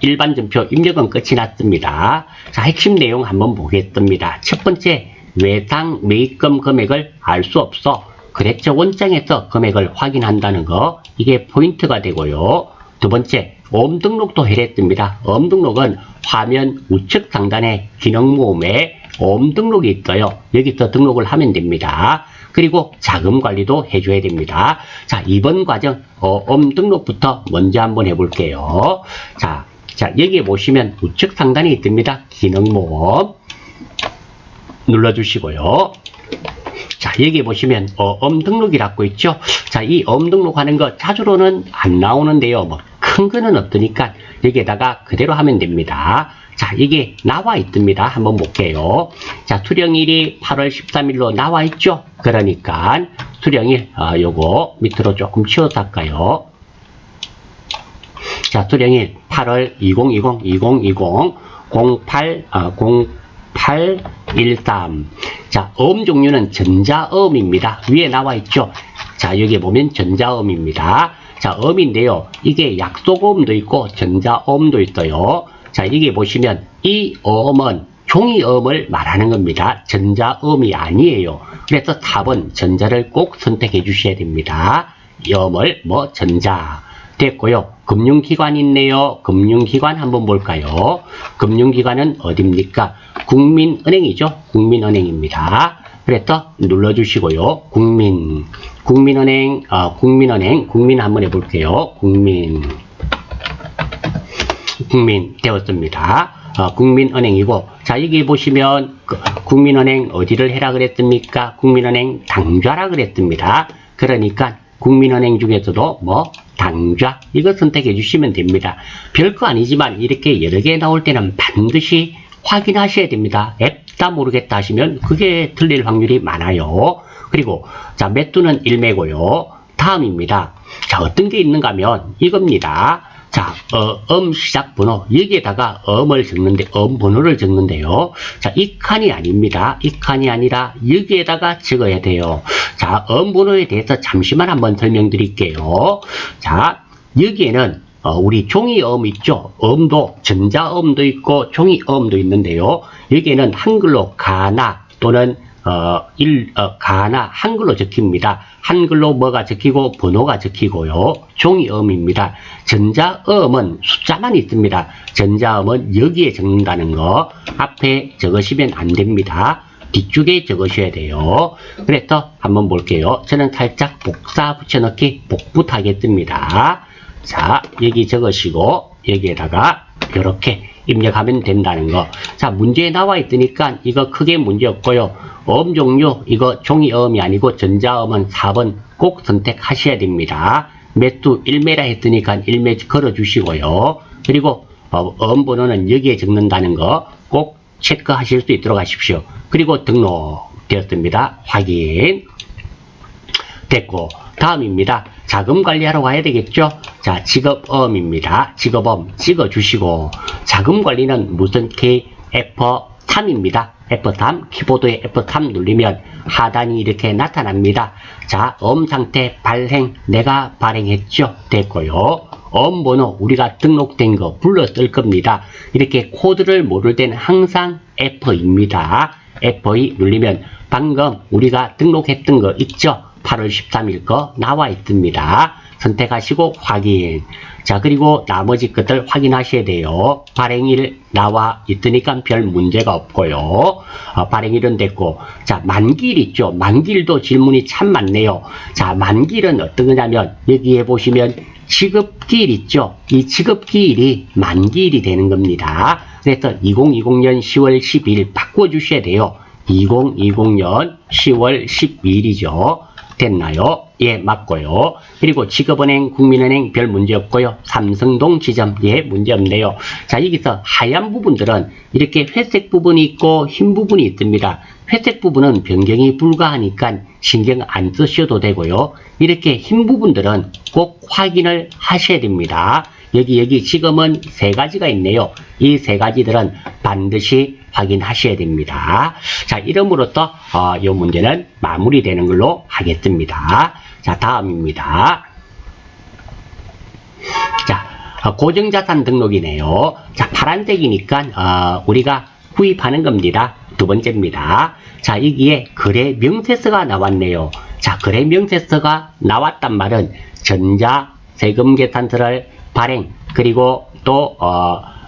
일반 점표 입력은 끝이 났습니다. 자, 핵심 내용 한번 보겠습니다. 첫 번째, 외상 매입금 금액을 알 수 없어 거래처 원장에서 금액을 확인한다는 거, 이게 포인트가 되고요. 두 번째, 어음 등록도 해냈습니다. 어음 등록은 화면 우측 상단에 기능 모음에 어음 등록이 있어요. 여기서 등록을 하면 됩니다. 그리고 자금 관리도 해줘야 됩니다. 자, 이번 과정 어음 등록부터 먼저 한번 해볼게요. 자, 여기에 보시면 우측 상단에 있습니다. 기능 모음 눌러주시고요. 자, 여기 보시면 어음 등록이라고 있죠. 자, 이 어음 등록하는 거 자주로는 안 나오는데요. 큰 거는 없으니까 여기에다가 그대로 하면 됩니다. 자, 이게 나와 있습니다. 한번 볼게요. 자, 수령일이 8월 13일로 나와 있죠. 그러니까 수령일 요거 밑으로 조금 치워서 할까요? 자, 수령일 8월 2020 0813. 자, 어음 종류는 전자어음입니다. 위에 나와 있죠. 자, 여기 보면 전자어음입니다. 자, 어음인데요. 이게 약속어음도 있고 전자어음도 있어요. 자, 여기 보시면 이 어음은 종이어음을 말하는 겁니다. 전자어음이 아니에요. 그래서 4번 전자를 꼭 선택해 주셔야 됩니다. 이 어음을 전자. 됐고요. 금융기관 있네요. 금융기관 한번 볼까요? 금융기관은 어딥니까? 국민은행이죠. 국민은행입니다. 그래서 눌러주시고요. 국민은행 한번 해볼게요. 국민 되었습니다. 국민은행이고, 자, 자, 여기 보시면 국민은행 어디를 해라 그랬습니까? 국민은행 당좌라 그랬습니다. 그러니까 국민은행 중에서도 뭐 당좌 이거 선택해 주시면 됩니다. 별거 아니지만 이렇게 여러 개 나올 때는 반드시 확인하셔야 됩니다. 앱 다 모르겠다 하시면 그게 틀릴 확률이 많아요. 그리고 자, 매수는 1매고요. 다음입니다. 자, 어떤 게 있는가 하면 이겁니다. 자, 시작 번호 여기에다가 음을 적는데 번호를 적는데요. 자, 이 칸이 아닙니다. 이 칸이 아니라 여기에다가 적어야 돼요. 자, 번호에 대해서 잠시만 한번 설명드릴게요. 자, 여기에는 우리 종이음 있죠? 음도 전자음도 있고 종이음도 있는데요. 여기에는 한글로 가나 또는 가나 한글로 적힙니다. 한글로 뭐가 적히고 번호가 적히고요. 종이음입니다. 전자음은 숫자만 있습니다. 전자음은 여기에 적는다는 거 앞에 적으시면 안 됩니다. 뒤쪽에 적으셔야 돼요. 그래서 한번 볼게요. 저는 살짝 복사 붙여넣기 복붙 하겠습니다. 자, 여기 적으시고 여기에다가 이렇게 입력하면 된다는 거. 자, 문제에 나와 있으니까 이거 크게 문제 없고요. 음 종류 이거 종이음이 아니고 전자음은 4번 꼭 선택하셔야 됩니다. 매수 1매라 했으니까 1매 걸어주시고요. 그리고 음 번호는 여기에 적는다는 거 꼭 체크하실 수 있도록 하십시오. 그리고 등록되었습니다. 확인 됐고 다음입니다. 자금 관리하러 가야 되겠죠? 자, 직업음입니다. 직업음 찍어주시고 자금 관리는 무슨 키? F3입니다. F3 키보드에 F3 누르면 하단이 이렇게 나타납니다. 자, 상태 발행 내가 발행했죠? 됐고요. 번호 우리가 등록된 거 불러 쓸 겁니다. 이렇게 코드를 모를 때는 항상 F입니다. F2 누르면 방금 우리가 등록했던 거 있죠? 8월 13일 거 나와 있습니다. 선택하시고 확인. 자, 그리고 나머지 것들 확인하셔야 돼요. 발행일 나와 있으니까 별 문제가 없고요. 발행일은 됐고. 자, 만기일 있죠. 만기일도 질문이 참 많네요. 자, 만기일은 어떤 거냐면 여기에 보시면 지급기일 있죠. 이 지급기일이 만기일이 되는 겁니다. 그래서 2020년 10월 12일 바꿔주셔야 돼요. 2020년 10월 12일이죠. 됐나요? 예, 맞고요. 그리고 직업은행, 국민은행 별 문제 없고요. 삼성동 지점, 예, 문제 없네요. 자, 여기서 하얀 부분들은 이렇게 회색 부분이 있고 흰 부분이 있습니다. 회색 부분은 변경이 불가하니까 신경 안 쓰셔도 되고요. 이렇게 흰 부분들은 꼭 확인을 하셔야 됩니다. 여기 지금은 세 가지가 있네요. 이 세 가지들은 반드시 확인하셔야 됩니다. 자, 이름으로써 이 문제는 마무리되는 걸로 하겠습니다. 자, 다음입니다. 자, 고정자산 등록이네요. 자, 파란색이니까 우리가 구입하는 겁니다. 두 번째입니다. 자, 여기에 거래 명세서가 나왔네요. 자, 거래 명세서가 나왔단 말은 전자 세금 계산서를 발행 그리고 또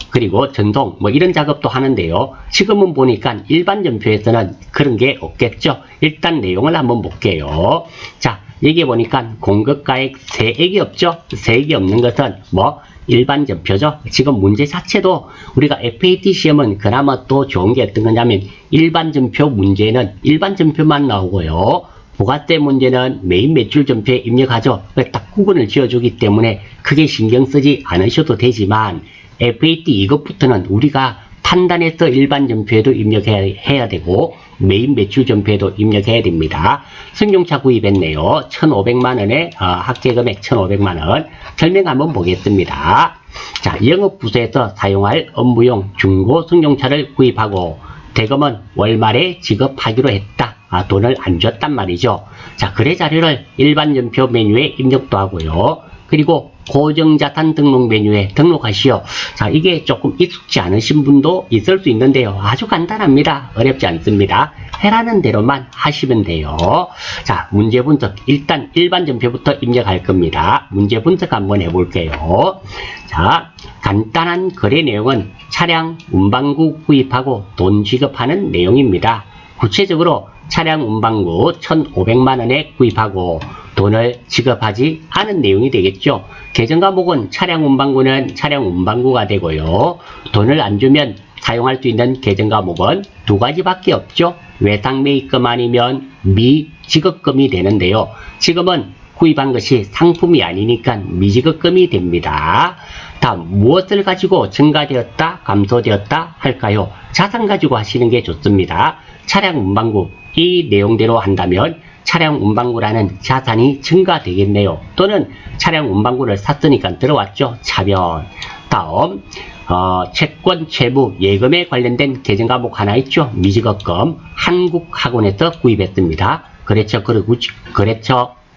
그리고 전송 뭐 이런 작업도 하는데요. 지금은 보니까 일반 전표에서는 그런 게 없겠죠. 일단 내용을 한번 볼게요. 자, 여기 보니까 공급가액 세액이 없죠. 세액이 없는 것은 뭐 일반 전표죠. 지금 문제 자체도 우리가 FAT 시험은 그나마 또 좋은 게 어떤 거냐면 일반 전표 문제는 일반 전표만 나오고요. 부가세 문제는 메인 매출 전표에 입력하죠. 딱 구분을 지어주기 때문에 크게 신경 쓰지 않으셔도 되지만 FAT 이것부터는 우리가 판단해서 일반 전표에도 입력해야 되고 메인 매출 전표에도 입력해야 됩니다. 승용차 구입했네요. 1,500만원에 합계금액 1,500만원 설명 한번 보겠습니다. 자, 영업부서에서 사용할 업무용 중고 승용차를 구입하고 대금은 월말에 지급하기로 했다. 돈을 안 줬단 말이죠. 자, 거래 자료를 일반 전표 메뉴에 입력도 하고요. 그리고 고정자산 등록 메뉴에 등록하시오. 자, 이게 조금 익숙지 않으신 분도 있을 수 있는데요. 아주 간단합니다. 어렵지 않습니다. 해라는 대로만 하시면 돼요. 자, 문제 분석. 일단 일반 전표부터 입력할 겁니다. 문제 분석 한번 해볼게요. 자, 간단한 거래 내용은 차량 운반구 구입하고 돈 지급하는 내용입니다. 구체적으로 차량 운반구 1,500만원에 구입하고 돈을 지급하지 않은 내용이 되겠죠. 계정 과목은 차량 운반구는 차량 운반구가 되고요. 돈을 안 주면 사용할 수 있는 계정 과목은 두 가지밖에 없죠. 외상매입금 아니면 미지급금이 되는데요. 지금은 구입한 것이 상품이 아니니까 미지급금이 됩니다. 다음, 무엇을 가지고 증가되었다, 감소되었다 할까요? 자산 가지고 하시는 게 좋습니다. 차량 운반구, 이 내용대로 한다면 차량 운반구라는 자산이 증가되겠네요. 또는 차량 운반구를 샀으니까 들어왔죠. 차변. 다음, 채권, 채무, 예금에 관련된 계정 과목 하나 있죠. 미지급금. 한국학원에서 구입했습니다. 거래처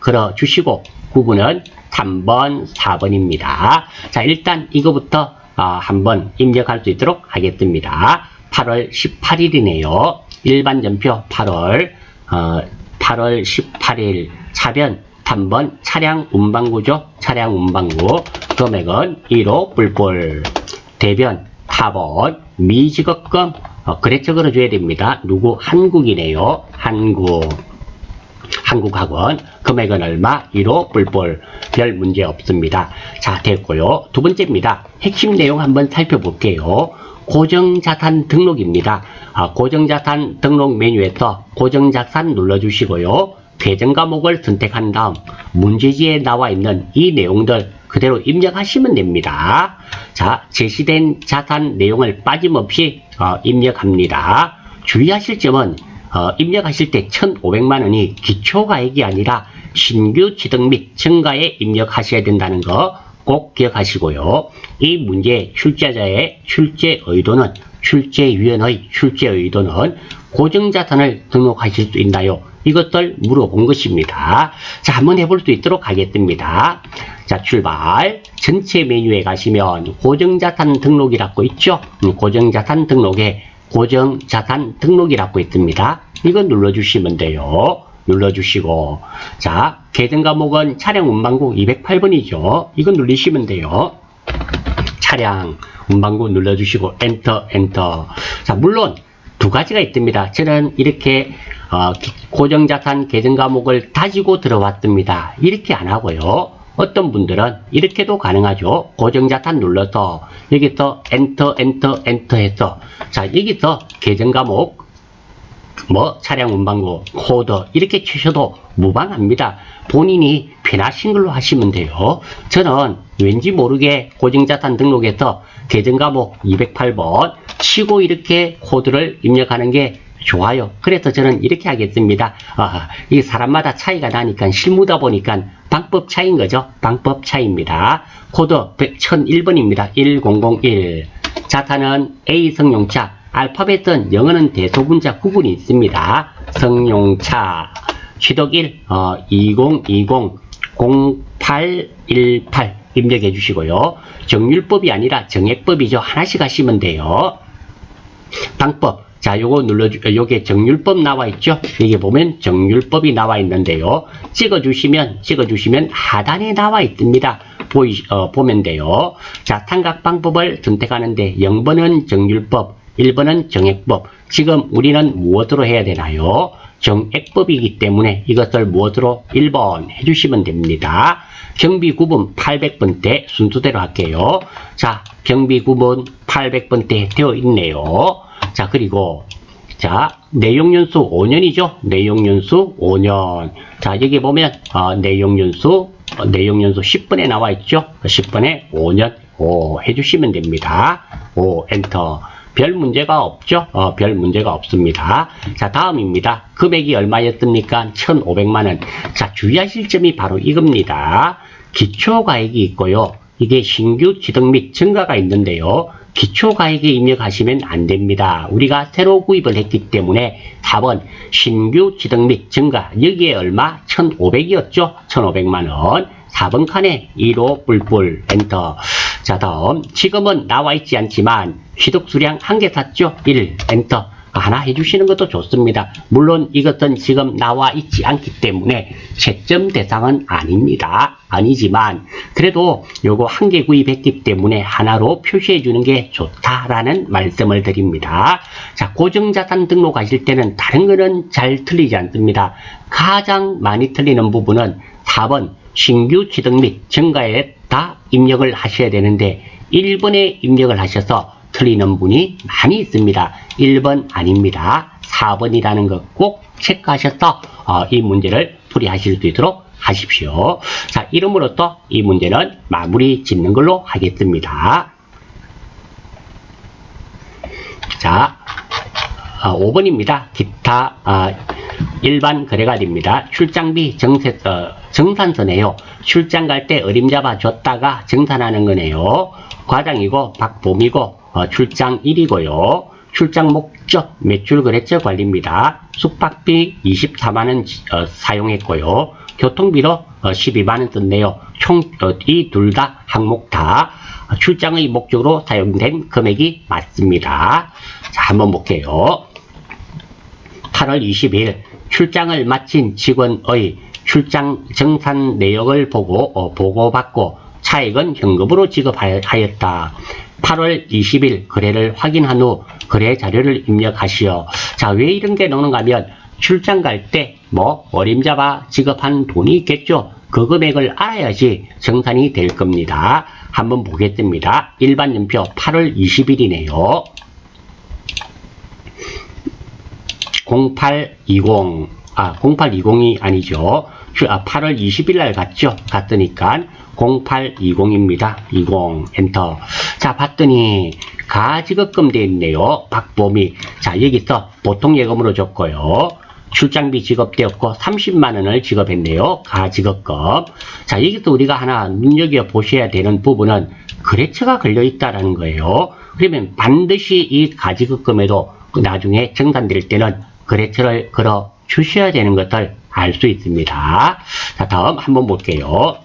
걸어주시고 구분은 3번, 4번입니다. 자, 일단 이거부터 한번 입력할 수 있도록 하겠습니다. 8월 18일이네요. 일반 전표 8월 18일 차변 3번 차량 운반구죠. 차량 운반구 금액은 1호 뿔뿔. 대변 4번 미지급금 거래처 걸어줘야 됩니다. 누구? 한국이네요. 한국학원 금액은 얼마? 1호 뿔뿔. 별 문제 없습니다. 자, 됐고요. 두 번째입니다. 핵심 내용 한번 살펴볼게요. 고정자산 등록입니다. 고정자산 등록 메뉴에서 고정자산 눌러주시고요. 계정 과목을 선택한 다음 문제지에 나와 있는 이 내용들 그대로 입력하시면 됩니다. 자, 제시된 자산 내용을 빠짐없이 입력합니다. 주의하실 점은 입력하실 때 1,500만원이 기초가액이 아니라 신규 취득 및 증가에 입력하셔야 된다는 거 꼭 기억하시고요. 이 문제의 출제자의 출제 의도는 고정자산을 등록하실 수 있나요? 이것들 물어본 것입니다. 자, 한번 해볼 수 있도록 하겠습니다. 자, 출발. 전체 메뉴에 가시면 고정자산 등록이라고 있죠? 고정자산 등록에 고정자산 등록이라고 있습니다. 이거 눌러주시면 돼요. 눌러주시고, 자, 계정 과목은 차량 운반구 208번이죠. 이거 누르시면 돼요. 차량 운반구 눌러주시고 엔터. 자, 물론 두 가지가 있습니다. 저는 이렇게 고정자산 계정 과목을 다지고 들어왔습니다. 이렇게 안 하고요. 어떤 분들은 이렇게도 가능하죠. 고정자산 눌러서 여기서 엔터 해서, 자, 여기서 계정 과목 차량 운반구 코드 이렇게 치셔도 무방합니다. 본인이 편하신 걸로 하시면 돼요. 저는 왠지 모르게 고정자산 등록에서 계정 과목 208번 치고 이렇게 코드를 입력하는 게 좋아요. 그래서 저는 이렇게 하겠습니다. 이게 사람마다 차이가 나니까 실무다 보니까 방법 차이인 거죠. 방법 차이입니다. 코드 1001번입니다. 1001. 자산은 A 성용차, 알파벳은 영어는 대소문자 구분이 있습니다. 성용차 취득일 2020 0818 입력해 주시고요. 정률법이 아니라 정액법이죠. 하나씩 하시면 돼요. 방법, 자, 요게 정률법 나와 있죠? 여기 보면 정률법이 나와 있는데요. 찍어주시면 하단에 나와 있습니다. 보면 돼요. 자, 삼각 방법을 선택하는데 0번은 정률법, 1번은 정액법. 지금 우리는 무엇으로 해야 되나요? 정액법이기 때문에 이것을 무엇으로? 1번 해주시면 됩니다. 경비구분 800번대 순서대로 할게요. 자, 경비구분 800번대 되어 있네요. 자, 그리고 자, 내용연수 5년이죠. 내용연수 5년. 자, 여기 보면 내용연수 10번에 나와 있죠. 10번에 5년 5 해주시면 됩니다. 5 엔터. 별 문제가 없죠. 별 문제가 없습니다. 자, 다음입니다. 금액이 얼마였습니까? 1,500만원. 자, 주의하실 점이 바로 이겁니다. 기초가액이 있고요. 이게 신규 취득 및 증가가 있는데요. 기초가액에 입력하시면 안 됩니다. 우리가 새로 구입을 했기 때문에 4번 신규 취득 및 증가, 여기에 얼마? 1,500이었죠. 1,500만원. 4번 칸에 1호 뿔뿔 엔터. 자, 다음 지금은 나와 있지 않지만 취득 수량 1개 샀죠. 1 엔터. 하나 해주시는 것도 좋습니다. 물론 이것은 지금 나와 있지 않기 때문에 채점 대상은 아닙니다. 아니지만 그래도 요거 1개 구입했기 때문에 하나로 표시해 주는 게 좋다라는 말씀을 드립니다. 자, 고정자산 등록하실 때는 다른 거는 잘 틀리지 않습니다. 가장 많이 틀리는 부분은 4번 신규 취득 및 증가에 다 입력을 하셔야 되는데 1번에 입력을 하셔서 틀리는 분이 많이 있습니다. 1번 아닙니다. 4번이라는 거 꼭 체크하셔서 이 문제를 풀이하실 수 있도록 하십시오. 자, 이름으로써 이 문제는 마무리 짓는 걸로 하겠습니다. 자, 5번입니다. 기타 일반 거래가입니다. 출장비 정산서네요. 출장 갈 때 어림잡아 줬다가 정산하는 거네요. 과장이고 박봄이고 출장일이고요. 출장 목적 매출 거래처 관리입니다. 숙박비 24만원 사용했고요. 교통비로 12만원 썼네요. 총 이 둘 다 항목 다 출장의 목적으로 사용된 금액이 맞습니다. 자, 한번 볼게요. 8월 20일 출장을 마친 직원의 출장 정산 내역을 보고받고 차액은 현금으로 지급하였다. 8월 20일 거래를 확인한 후 거래 자료를 입력하시오. 자, 왜 이런 게 나오는가 하면 출장 갈 때 어림잡아 지급한 돈이 있겠죠. 그 금액을 알아야지 정산이 될 겁니다. 한번 보겠습니다. 일반 연표 8월 20일이네요. 0820이 아니죠. 8월 20일 날 갔으니까 0820입니다. 20 엔터. 자, 봤더니 가지급금 돼 있네요. 박봄이. 자, 여기서 보통 예금으로 줬고요. 출장비 지급되었고 30만원을 지급했네요. 가지급금. 자, 여기서 우리가 하나 눈여겨보셔야 되는 부분은 거래처가 걸려있다라는 거예요. 그러면 반드시 이 가지급금에도 나중에 정산될 때는 거래처를 걸어 주셔야 되는 것을 알 수 있습니다. 자, 다음 한번 볼게요.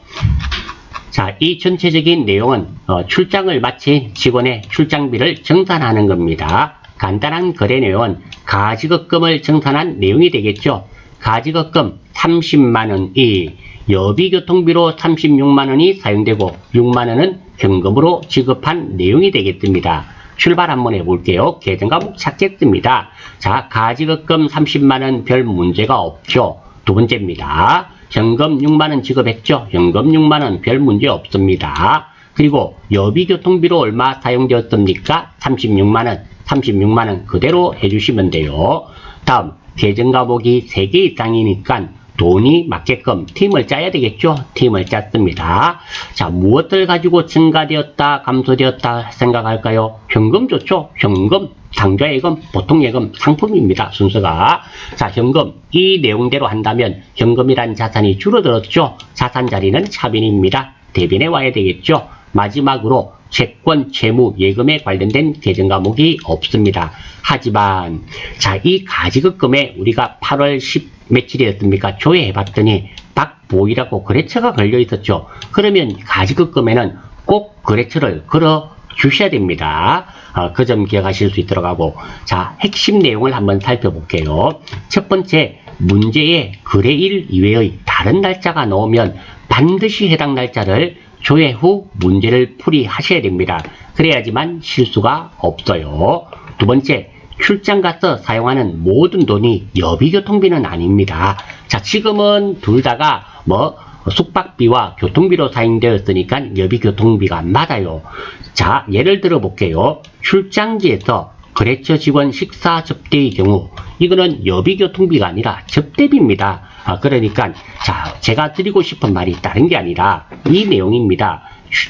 자, 이 전체적인 내용은 출장을 마친 직원의 출장비를 정산하는 겁니다. 간단한 거래 내용은 가지급금을 정산한 내용이 되겠죠. 가지급금 30만원이 여비교통비로 36만원이 사용되고 6만원은 현금으로 지급한 내용이 되겠습니다. 출발 한번 해볼게요. 계정 과목 찾겠습니다. 자, 가지급금 30만원 별 문제가 없죠. 두 번째입니다. 현금 6만원 지급했죠. 현금 6만원 별 문제 없습니다. 그리고 여비교통비로 얼마 사용되었습니까? 36만원. 36만원 그대로 해주시면 돼요. 다음, 계정 과목이 3개 이상이니까 돈이 맞게끔 팀을 짜야 되겠죠. 팀을 짰습니다. 자, 무엇을 가지고 증가되었다, 감소되었다 생각할까요? 현금 좋죠. 현금, 당좌예금, 보통예금, 상품입니다. 순서가. 자, 현금. 이 내용대로 한다면 현금이란 자산이 줄어들었죠. 자산 자리는 차변입니다. 대변에 와야 되겠죠. 마지막으로 채권, 채무, 예금에 관련된 계정 과목이 없습니다. 하지만 자, 이 가지급금에 우리가 8월 10 며칠이었습니까? 조회해봤더니 박보이라고 거래처가 걸려 있었죠. 그러면 가지급금에는 꼭 거래처를 걸어 주셔야 됩니다. 그 점 기억하실 수 있도록 하고, 자, 핵심 내용을 한번 살펴볼게요. 첫 번째, 문제에 거래일 이외의 다른 날짜가 나오면 반드시 해당 날짜를 조회 후 문제를 풀이하셔야 됩니다. 그래야지만 실수가 없어요. 두 번째, 출장 가서 사용하는 모든 돈이 여비교통비는 아닙니다. 자, 지금은 둘 다가 숙박비와 교통비로 사용되었으니까 여비교통비가 맞아요. 자, 예를 들어 볼게요. 출장지에서 거래처 직원 식사 접대의 경우 이거는 여비교통비가 아니라 접대비입니다. 그러니까 자, 제가 드리고 싶은 말이 다른 게 아니라 이 내용입니다.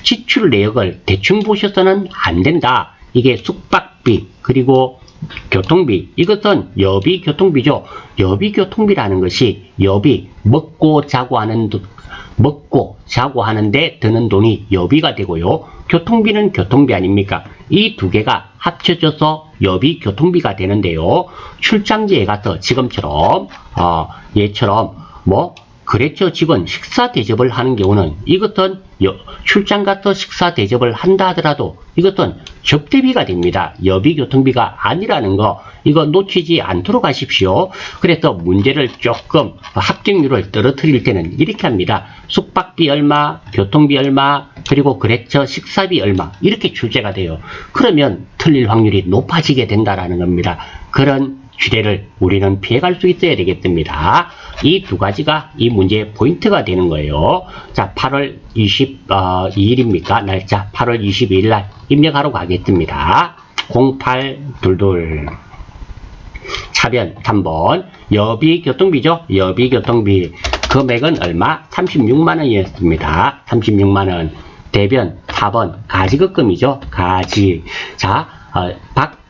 지출 내역을 대충 보셔서는 안 된다. 이게 숙박비 그리고 교통비, 이것은 여비교통비죠. 여비교통비라는 것이 여비, 먹고 자고 하는데 드는 돈이 여비가 되고요. 교통비는 교통비 아닙니까? 이 두 개가 합쳐져서 여비교통비가 되는데요. 출장지에 가서 지금처럼 얘처럼 거래처 직원 식사 대접을 하는 경우는 이것은 출장 가서 식사 대접을 한다 하더라도 이것은 접대비가 됩니다. 여비교통비가 아니라는 거 이거 놓치지 않도록 하십시오. 그래서 문제를 조금 합격률을 떨어뜨릴 때는 이렇게 합니다. 숙박비 얼마, 교통비 얼마, 그리고 거래처 식사비 얼마 이렇게 출제가 돼요. 그러면 틀릴 확률이 높아지게 된다라는 겁니다. 그런 주제를 우리는 피해갈 수 있어야 되겠습니다. 이 두 가지가 이 문제의 포인트가 되는 거예요. 자, 8월 22일입니까? 날짜 8월 22일 날 입력하러 가겠습니다. 0822. 차변 3번 여비 교통비죠. 여비 교통비 금액은 얼마? 36만원이었습니다. 36만원. 대변 4번 가지급금이죠. 가지. 자,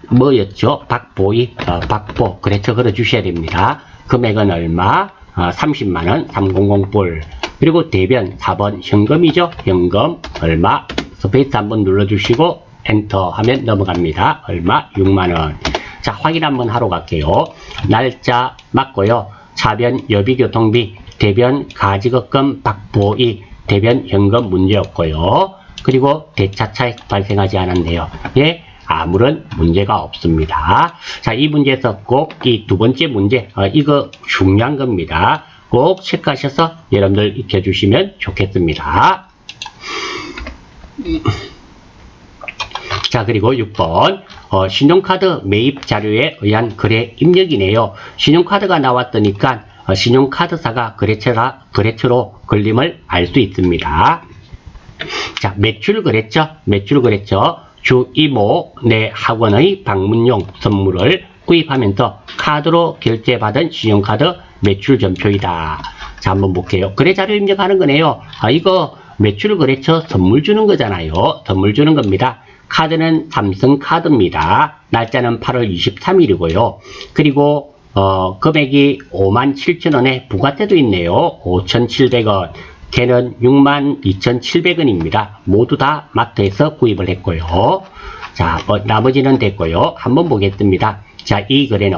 뭐였죠? 박보이, 박보. 그래서 걸어 주셔야 됩니다. 금액은 얼마? 30만원, 300불. 그리고 대변 4번 현금이죠. 현금 얼마? 스페이스 한번 눌러주시고 엔터 하면 넘어갑니다. 얼마? 6만원. 자, 확인 한번 하러 갈게요. 날짜 맞고요. 차변 여비교통비, 대변 가지급금 박보이, 대변 현금 문제였고요. 그리고 대차 차익 발생하지 않았네요. 예, 아무런 문제가 없습니다. 자, 이 문제에서 꼭 이 두 번째 문제, 이거 중요한 겁니다. 꼭 체크하셔서 여러분들 익혀주시면 좋겠습니다. 자, 그리고 6번 신용카드 매입 자료에 의한 거래 입력이네요. 신용카드가 나왔더니까 신용카드사가 거래처로 걸림을 알 수 있습니다. 자, 매출 그랬죠. 주 이모 내 학원의 방문용 선물을 구입하면서 카드로 결제받은 신용카드 매출 전표이다. 자, 한번 볼게요. 거래 자료 입력하는 거네요. 이거 매출 거래처 선물 주는 거잖아요. 선물 주는 겁니다. 카드는 삼성카드입니다. 날짜는 8월 23일이고요. 그리고 금액이 57,000원에 부가세도 있네요. 5,700원. 걔는 62,700원입니다. 모두 다 마트에서 구입을 했고요. 자, 나머지는 됐고요. 한번 보겠습니다. 자, 이 거래는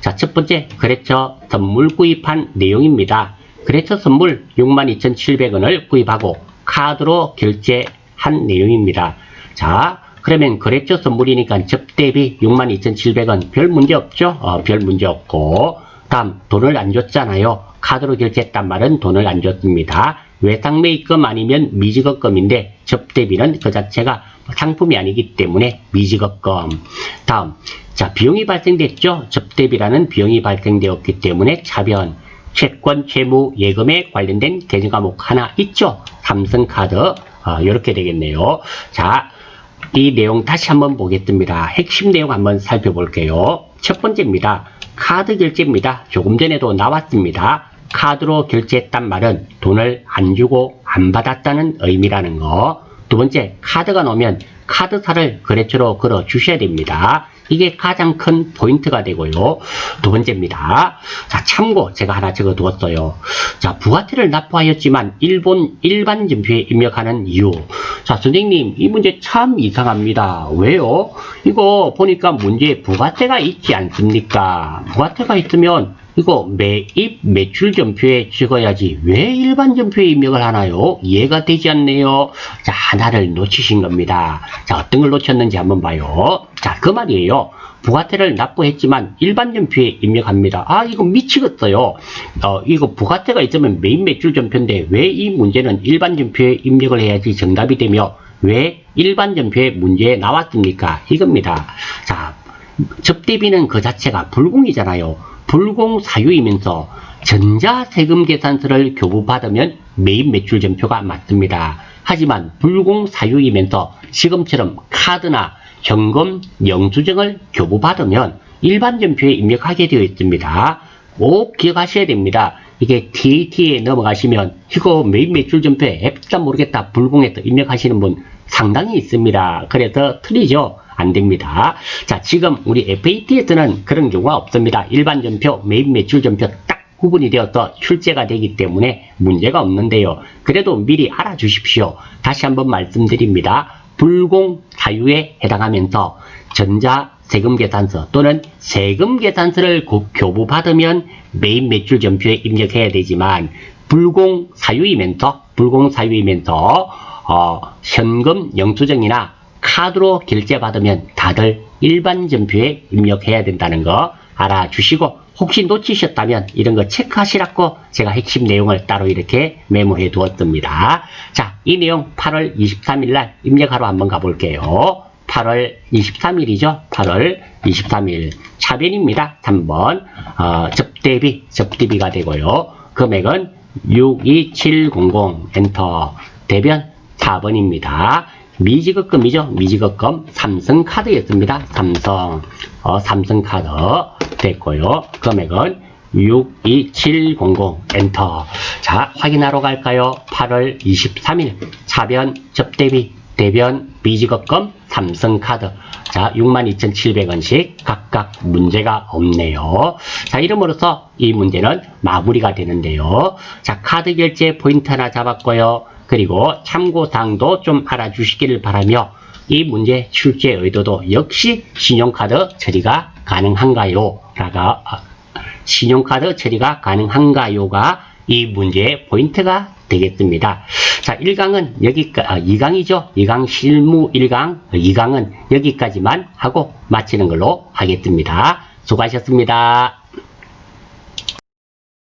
자, 첫 번째 거래처 선물 구입한 내용입니다. 거래처 선물 62,700원을 구입하고 카드로 결제한 내용입니다. 자, 그러면 거래처 선물이니까 접대비 62,700원 별 문제 없죠? 별 문제 없고. 다음, 돈을 안 줬잖아요. 카드로 결제했단 말은 돈을 안 줬습니다. 외상매입금 아니면 미지급금인데 접대비는 그 자체가 상품이 아니기 때문에 미지급금. 다음, 자, 비용이 발생됐죠? 접대비라는 비용이 발생되었기 때문에 차변. 채권, 채무, 예금에 관련된 계정 과목 하나 있죠? 삼성카드. 이렇게 되겠네요. 자, 이 내용 다시 한번 보겠습니다. 핵심 내용 한번 살펴볼게요. 첫 번째입니다. 카드 결제입니다. 조금 전에도 나왔습니다. 카드로 결제했단 말은 돈을 안 주고 안 받았다는 의미라는 거. 두 번째, 카드가 나오면 카드사를 거래처로 걸어 주셔야 됩니다. 이게 가장 큰 포인트가 되고요. 두 번째입니다. 자, 참고 제가 하나 적어 두었어요. 자, 부가세를 납부하였지만 일반 전표에 입력하는 이유. 자, 선생님, 이 문제 참 이상합니다. 왜요? 이거 보니까 문제에 부가세가 있지 않습니까? 부가세가 있으면 이거 매입 매출 전표에 적어야지 왜 일반 전표에 입력을 하나요? 이해가 되지 않네요. 자, 하나를 놓치신 겁니다. 자, 어떤 걸 놓쳤는지 한번 봐요. 자, 그 말이에요. 부가세를 납부했지만 일반 전표에 입력합니다. 이거 미치겠어요. 이거 부가세가 있으면 매입 매출 전표인데 왜 이 문제는 일반 전표에 입력을 해야지 정답이 되며 왜 일반 전표에 문제에 나왔습니까? 이겁니다. 자, 접대비는 그 자체가 불공이잖아요. 불공사유이면서 전자세금 계산서를 교부받으면 매입 매출 전표가 맞습니다. 하지만 불공사유이면서 지금처럼 카드나 현금 영수증을 교부받으면 일반 전표에 입력하게 되어 있습니다. 꼭 기억하셔야 됩니다. 이게 TAT에 넘어가시면 이거 매입 매출 전표에 앱다 모르겠다 불공해서 입력하시는 분 상당히 있습니다. 그래서 틀리죠. 안 됩니다. 자, 지금 우리 FAT에서는 그런 경우가 없습니다. 일반 전표, 매입 매출 전표 딱 구분이 되어서 출제가 되기 때문에 문제가 없는데요. 그래도 미리 알아주십시오. 다시 한번 말씀드립니다. 불공 사유에 해당하면서 전자세금계산서 또는 세금계산서를 교부받으면 매입 매출 전표에 입력해야 되지만 불공 사유이면서 현금 영수증이나 카드로 결제받으면 다들 일반 전표에 입력해야 된다는 거 알아주시고 혹시 놓치셨다면 이런 거 체크하시라고 제가 핵심 내용을 따로 이렇게 메모해 두었습니다. 자, 이 내용 8월 23일 날 입력하러 한번 가볼게요. 8월 23일이죠. 8월 23일 차변입니다. 3번 접대비가 되고요. 금액은 62700 엔터. 대변 4번입니다. 미지급금이죠. 미지급금 삼성카드였습니다. 삼성카드 됐고요. 금액은 62700 엔터. 자, 확인하러 갈까요? 8월 23일 차변 접대비 대변 미지급금 삼성카드. 자, 62,700원씩 각각 문제가 없네요. 자, 이름으로써 이 문제는 마무리가 되는데요. 자, 카드 결제 포인트 하나 잡았고요. 그리고 참고사항도 좀 알아주시기를 바라며 이 문제 출제 의도도 역시 신용카드 처리가 가능한가요? 신용카드 처리가 가능한가요가 이 문제의 포인트가 되겠습니다. 자, 1강은 여기까지, 2강이죠. 2강 실무 1강, 2강은 여기까지만 하고 마치는 걸로 하겠습니다. 수고하셨습니다.